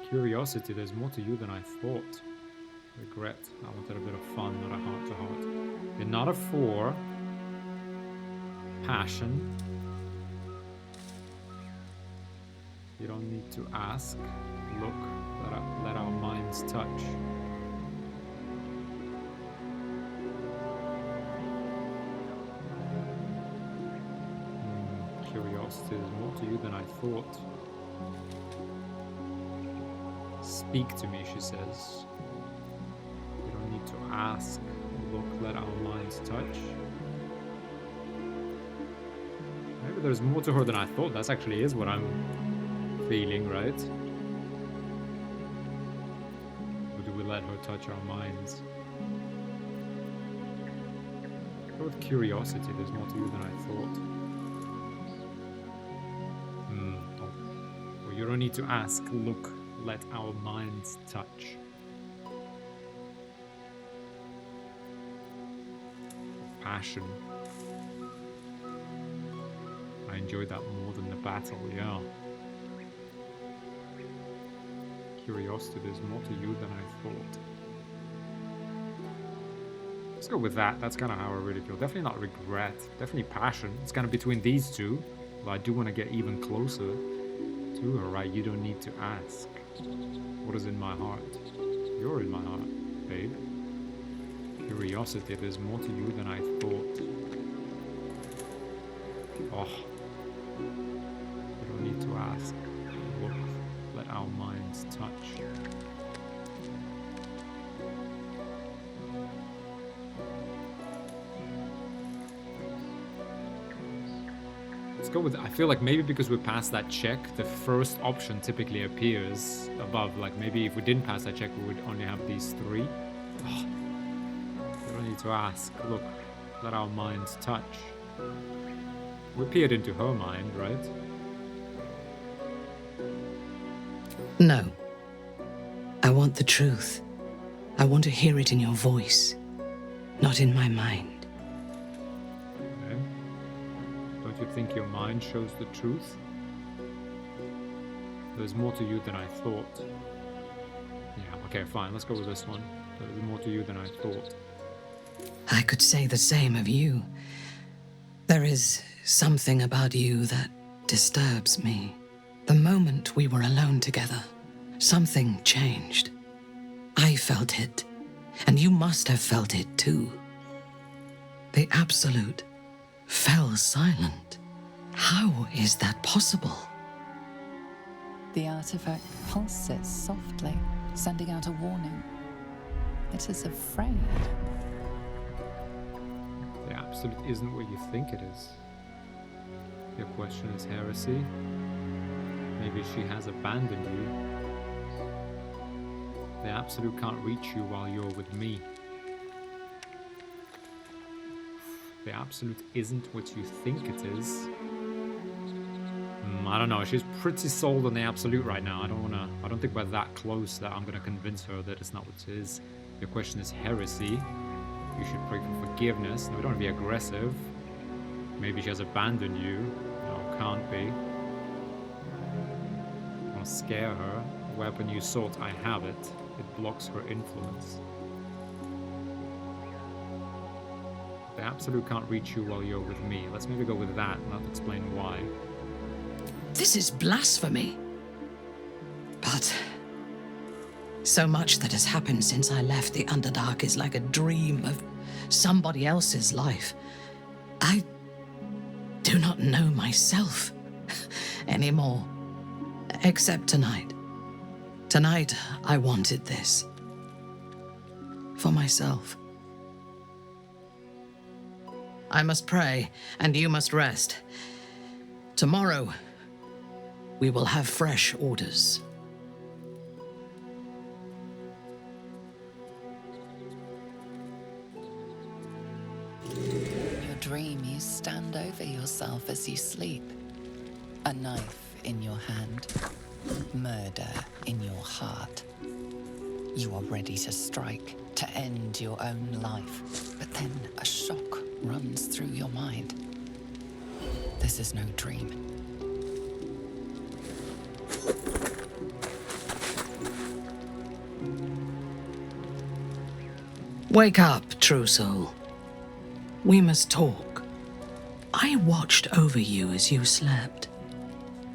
Curiosity. There's more to you than I thought. Regret. I wanted a bit of fun, not a heart-to-heart. You're not a 4. Passion. You don't need to ask. Look. Let our minds touch. Curiosity. There's more to you than I thought. Speak to me, she says. You don't need to ask. Look, let our minds touch. Maybe there's more to her than I thought. That actually is what I'm feeling, right? Or do we let her touch our minds? Go with curiosity. There's more to you than I thought. Well, you don't need to ask. Look, let our minds touch. Passion. I enjoyed that more than the battle, yeah. Curiosity, there's more to you than I thought. Let's go with that. That's kind of how I really feel. Definitely not regret. Definitely passion. It's kind of between these two. But I do want to get even closer to her, right? You don't need to ask. What is in my heart? You're in my heart, babe. Curiosity. There's more to you than I thought. Oh. You don't need to ask. Look. Let our minds touch. Let's go with, I feel like maybe because we passed that check, the first option typically appears above. Like maybe if we didn't pass that check, we would only have these three. Oh, we don't need to ask. Look, let our minds touch. We peered into her mind, right? No. I want the truth. I want to hear it in your voice, not in my mind. You think your mind shows the truth? There's more to you than I thought. Yeah, okay, fine. Let's go with this one. There's more to you than I thought. I could say the same of you. There is something about you that disturbs me. The moment we were alone together, something changed. I felt it, and you must have felt it too. The Absolute fell silent. How is that possible? The artifact pulses softly, sending out a warning. It is afraid. The Absolute isn't what you think it is. Your question is heresy. Maybe she has abandoned you. The Absolute can't reach you while you're with me. The Absolute isn't what you think it is. I don't know. She's pretty sold on the Absolute right now. I don't think we're that close that I'm gonna convince her that it's not what it is. Your question is heresy. You should pray for forgiveness. No, we don't want to be aggressive. Maybe she has abandoned you. No, can't be. I want to scare her. The weapon you sought, I have it. It blocks her influence. The Absolute can't reach you while you're with me. Let's maybe go with that, and I'll explain why. This is blasphemy. But so much that has happened since I left the Underdark is like a dream of somebody else's life. I do not know myself anymore, except tonight. Tonight, I wanted this. For myself. I must pray, and you must rest. Tomorrow, we will have fresh orders. Your dream, you stand over yourself as you sleep. A knife in your hand. Murder in your heart. You are ready to strike, to end your own life. But then a shock runs through your mind. This is no dream. Wake up, true soul. We must talk. I watched over you as you slept,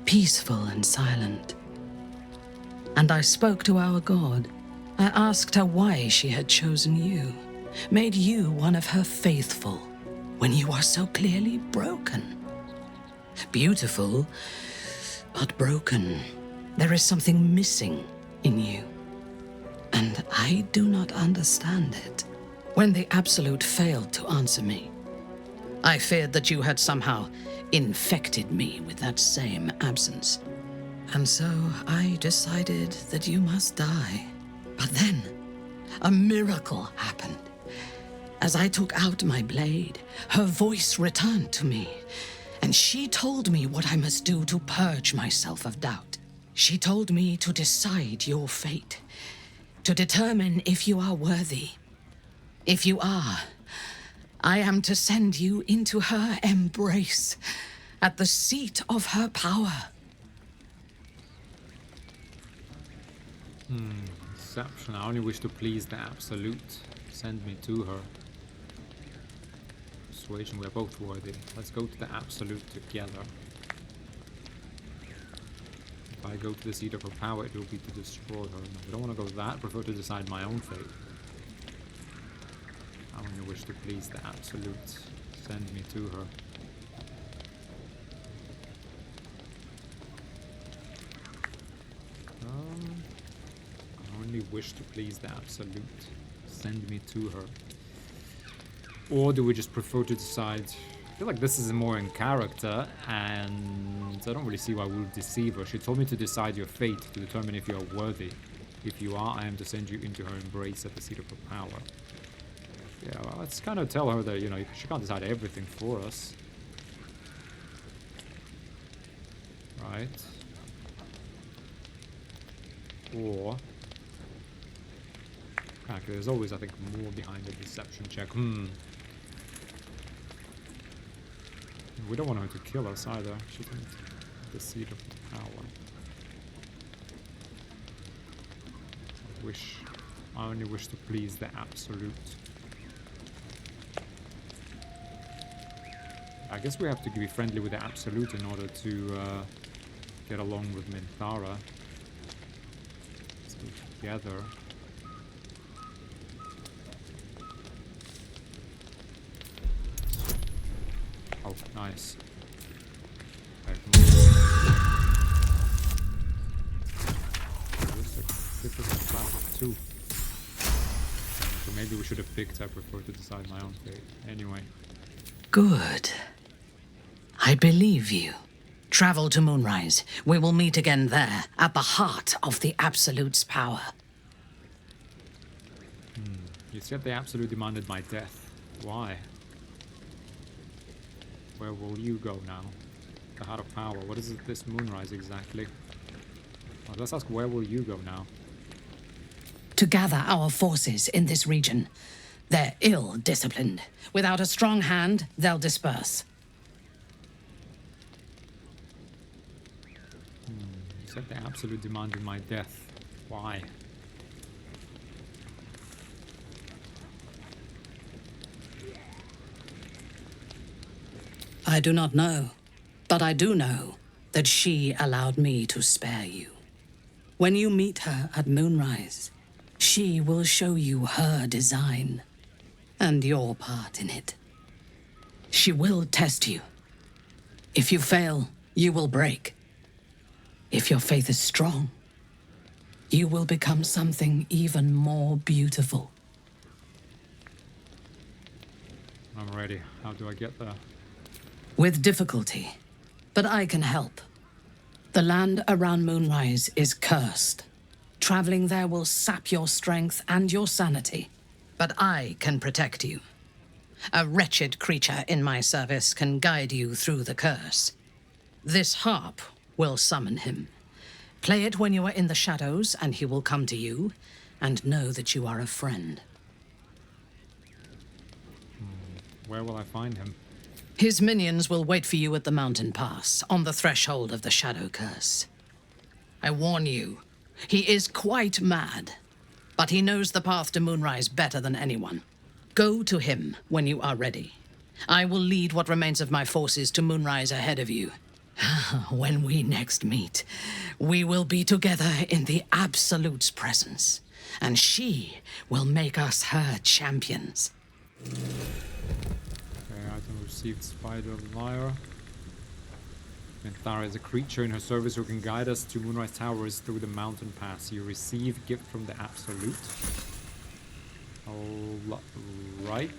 peaceful and silent. And I spoke to our God. I asked her why she had chosen you, made you one of her faithful, when you are so clearly broken. Beautiful, but broken. There is something missing in you. And I do not understand it. When the Absolute failed to answer me, I feared that you had somehow infected me with that same absence. And so I decided that you must die. But then, a miracle happened. As I took out my blade, her voice returned to me, and she told me what I must do to purge myself of doubt. She told me to decide your fate, to determine if you are worthy. If you are, I am to send you into her embrace, at the seat of her power. Deception. I only wish to please the Absolute. Send me to her. persuasion. We're both worthy. Let's go to the absolute together. If I go to the seat of her power, it will be to destroy her. No, I don't want to go that. I prefer to decide my own fate. I only wish to please the absolute. Send me to her. I only wish to please the absolute. Send me to her. Or do we just prefer to decide? I feel like this is more in character, and I don't really see why we would deceive her. She told me to decide your fate, to determine if you are worthy. If you are, I am to send you into her embrace at the seat of her power. Yeah, well, let's kind of tell her that, you know, she can't decide everything for us. Right? Or... okay, there's always, I think, more behind the deception check. We don't want her to kill us either. She can the seat of power. I only wish to please the absolute. I guess we have to be friendly with the absolute in order to get along with Minthara. Let's go together. Oh, nice. Okay, come on. Two. So maybe we should have picked. I prefer to decide my own fate. Anyway. Good. I believe you. Travel to Moonrise. We will meet again there, at the heart of the Absolute's power. You said the Absolute demanded my death. Why? Where will you go now? The heart of power. What is it, this Moonrise exactly? Well, let's ask, where will you go now? To gather our forces in this region. They're ill-disciplined. Without a strong hand, they'll disperse. You said the Absolute demanded my death. Why? I do not know, but I do know that she allowed me to spare you. When you meet her at Moonrise, she will show you her design and your part in it. She will test you. If you fail, you will break. If your faith is strong, you will become something even more beautiful. I'm ready. How do I get there? With difficulty, but I can help. The land around Moonrise is cursed. Traveling there will sap your strength and your sanity, but I can protect you. A wretched creature in my service can guide you through the curse. This harp will summon him. Play it when you are in the shadows, and he will come to you, and know that you are a friend. Where will I find him? His minions will wait for you at the mountain pass, on the threshold of the Shadow Curse. I warn you, he is quite mad, but he knows the path to Moonrise better than anyone. Go to him when you are ready. I will lead what remains of my forces to Moonrise ahead of you. When we next meet, we will be together in the Absolute's presence, and she will make us her champions. Item received, Spider Lyre. Minthara is a creature in her service who can guide us to Moonrise Towers through the mountain pass. You receive gift from the Absolute. All right.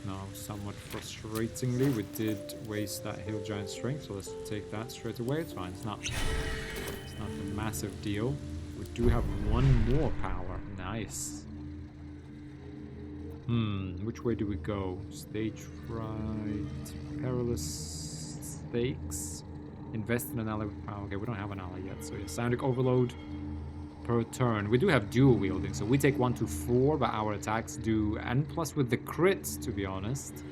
Now, somewhat frustratingly, we did waste that Hill Giant strength, so let's take that straight away. It's fine. It's not a massive deal. We do have one more power. Nice. Which way do we go? Stage right. Perilous stakes. Invest in an ally with power. Okay, we don't have an ally yet. So yeah, Psionic Overload per turn. We do have dual wielding, so we take 1 to 4, but our attacks do, and plus with the crits, to be honest,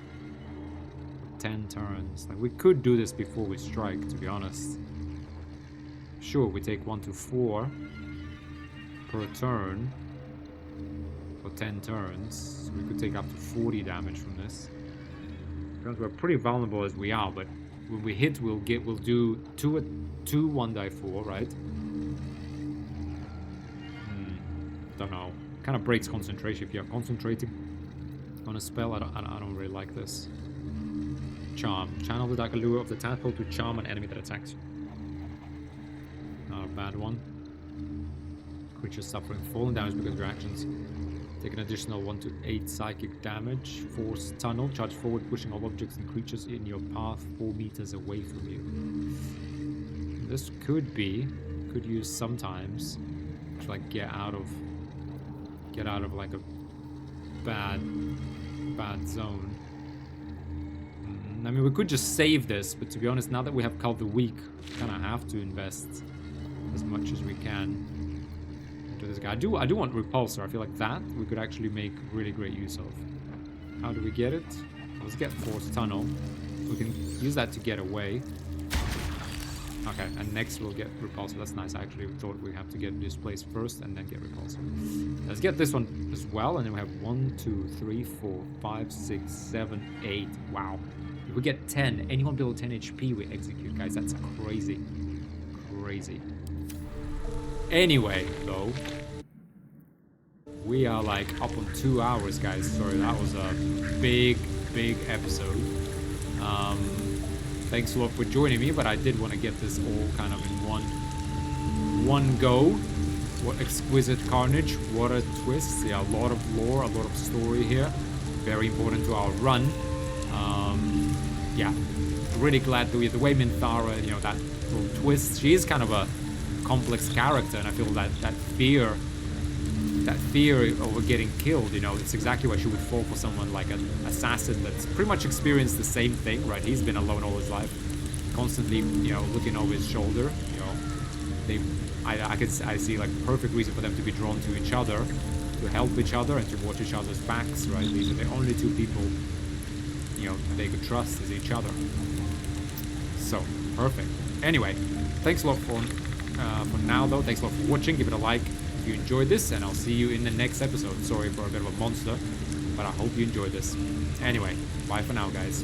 10 turns. Like, we could do this before we strike, to be honest. Sure, we take 1 to 4 per turn. for 10 turns. So we could take up to 40 damage from this. Because we're pretty vulnerable as we are, but when we hit, we'll do two 1d4, right? Don't know. Kind of breaks concentration if you're concentrating on a spell. I don't really like this. Charm. Channel the dark allure of the tadpole to charm an enemy that attacks you. Not a bad one. Creatures suffering falling damage because of your actions. Take an additional 1 to 8 psychic damage. Force tunnel. Charge forward, pushing all objects and creatures in your path 4 meters away from you. This could use sometimes to like get out of like a bad zone. I mean, we could just save this, but to be honest, now that we have Call the Weak, we kind of have to invest as much as we can into this guy. I do want Repulsor. I feel like that we could actually make really great use of. How do we get it? Let's get Force Tunnel. We can use that to get away. Okay, and next we'll get Repulsor. That's nice. I actually thought we have to get this place first and then get Repulsor. Let's get this one as well, and then we have 1, 2, 3, 4, 5, 6, 7, 8. Wow. If we get 10, anyone below 10 HP we execute, guys. That's crazy. Crazy. Anyway, though, we are like up on 2 hours, guys. Sorry, that was a big episode. Thanks a lot for joining me, but I did want to get this all kind of in one go. What exquisite carnage, what a twist. Yeah, a lot of lore, a lot of story here. Very important to our run. Yeah, really glad the way Minthara, you know, that little twist. She is kind of a complex character, and I feel that fear over getting killed, you know, it's exactly why she would fall for someone like an assassin that's pretty much experienced the same thing, right? He's been alone all his life, constantly, you know, looking over his shoulder. You know, I see like perfect reason for them to be drawn to each other, to help each other and to watch each other's backs, right? These are the only two people, you know, they could trust as each other. So perfect. Anyway, thanks a lot for now though. Thanks a lot for watching. Give it a like if you enjoyed this, and I'll see you in the next episode. Sorry for a bit of a monster, but I hope you enjoyed this. Anyway, bye for now, guys.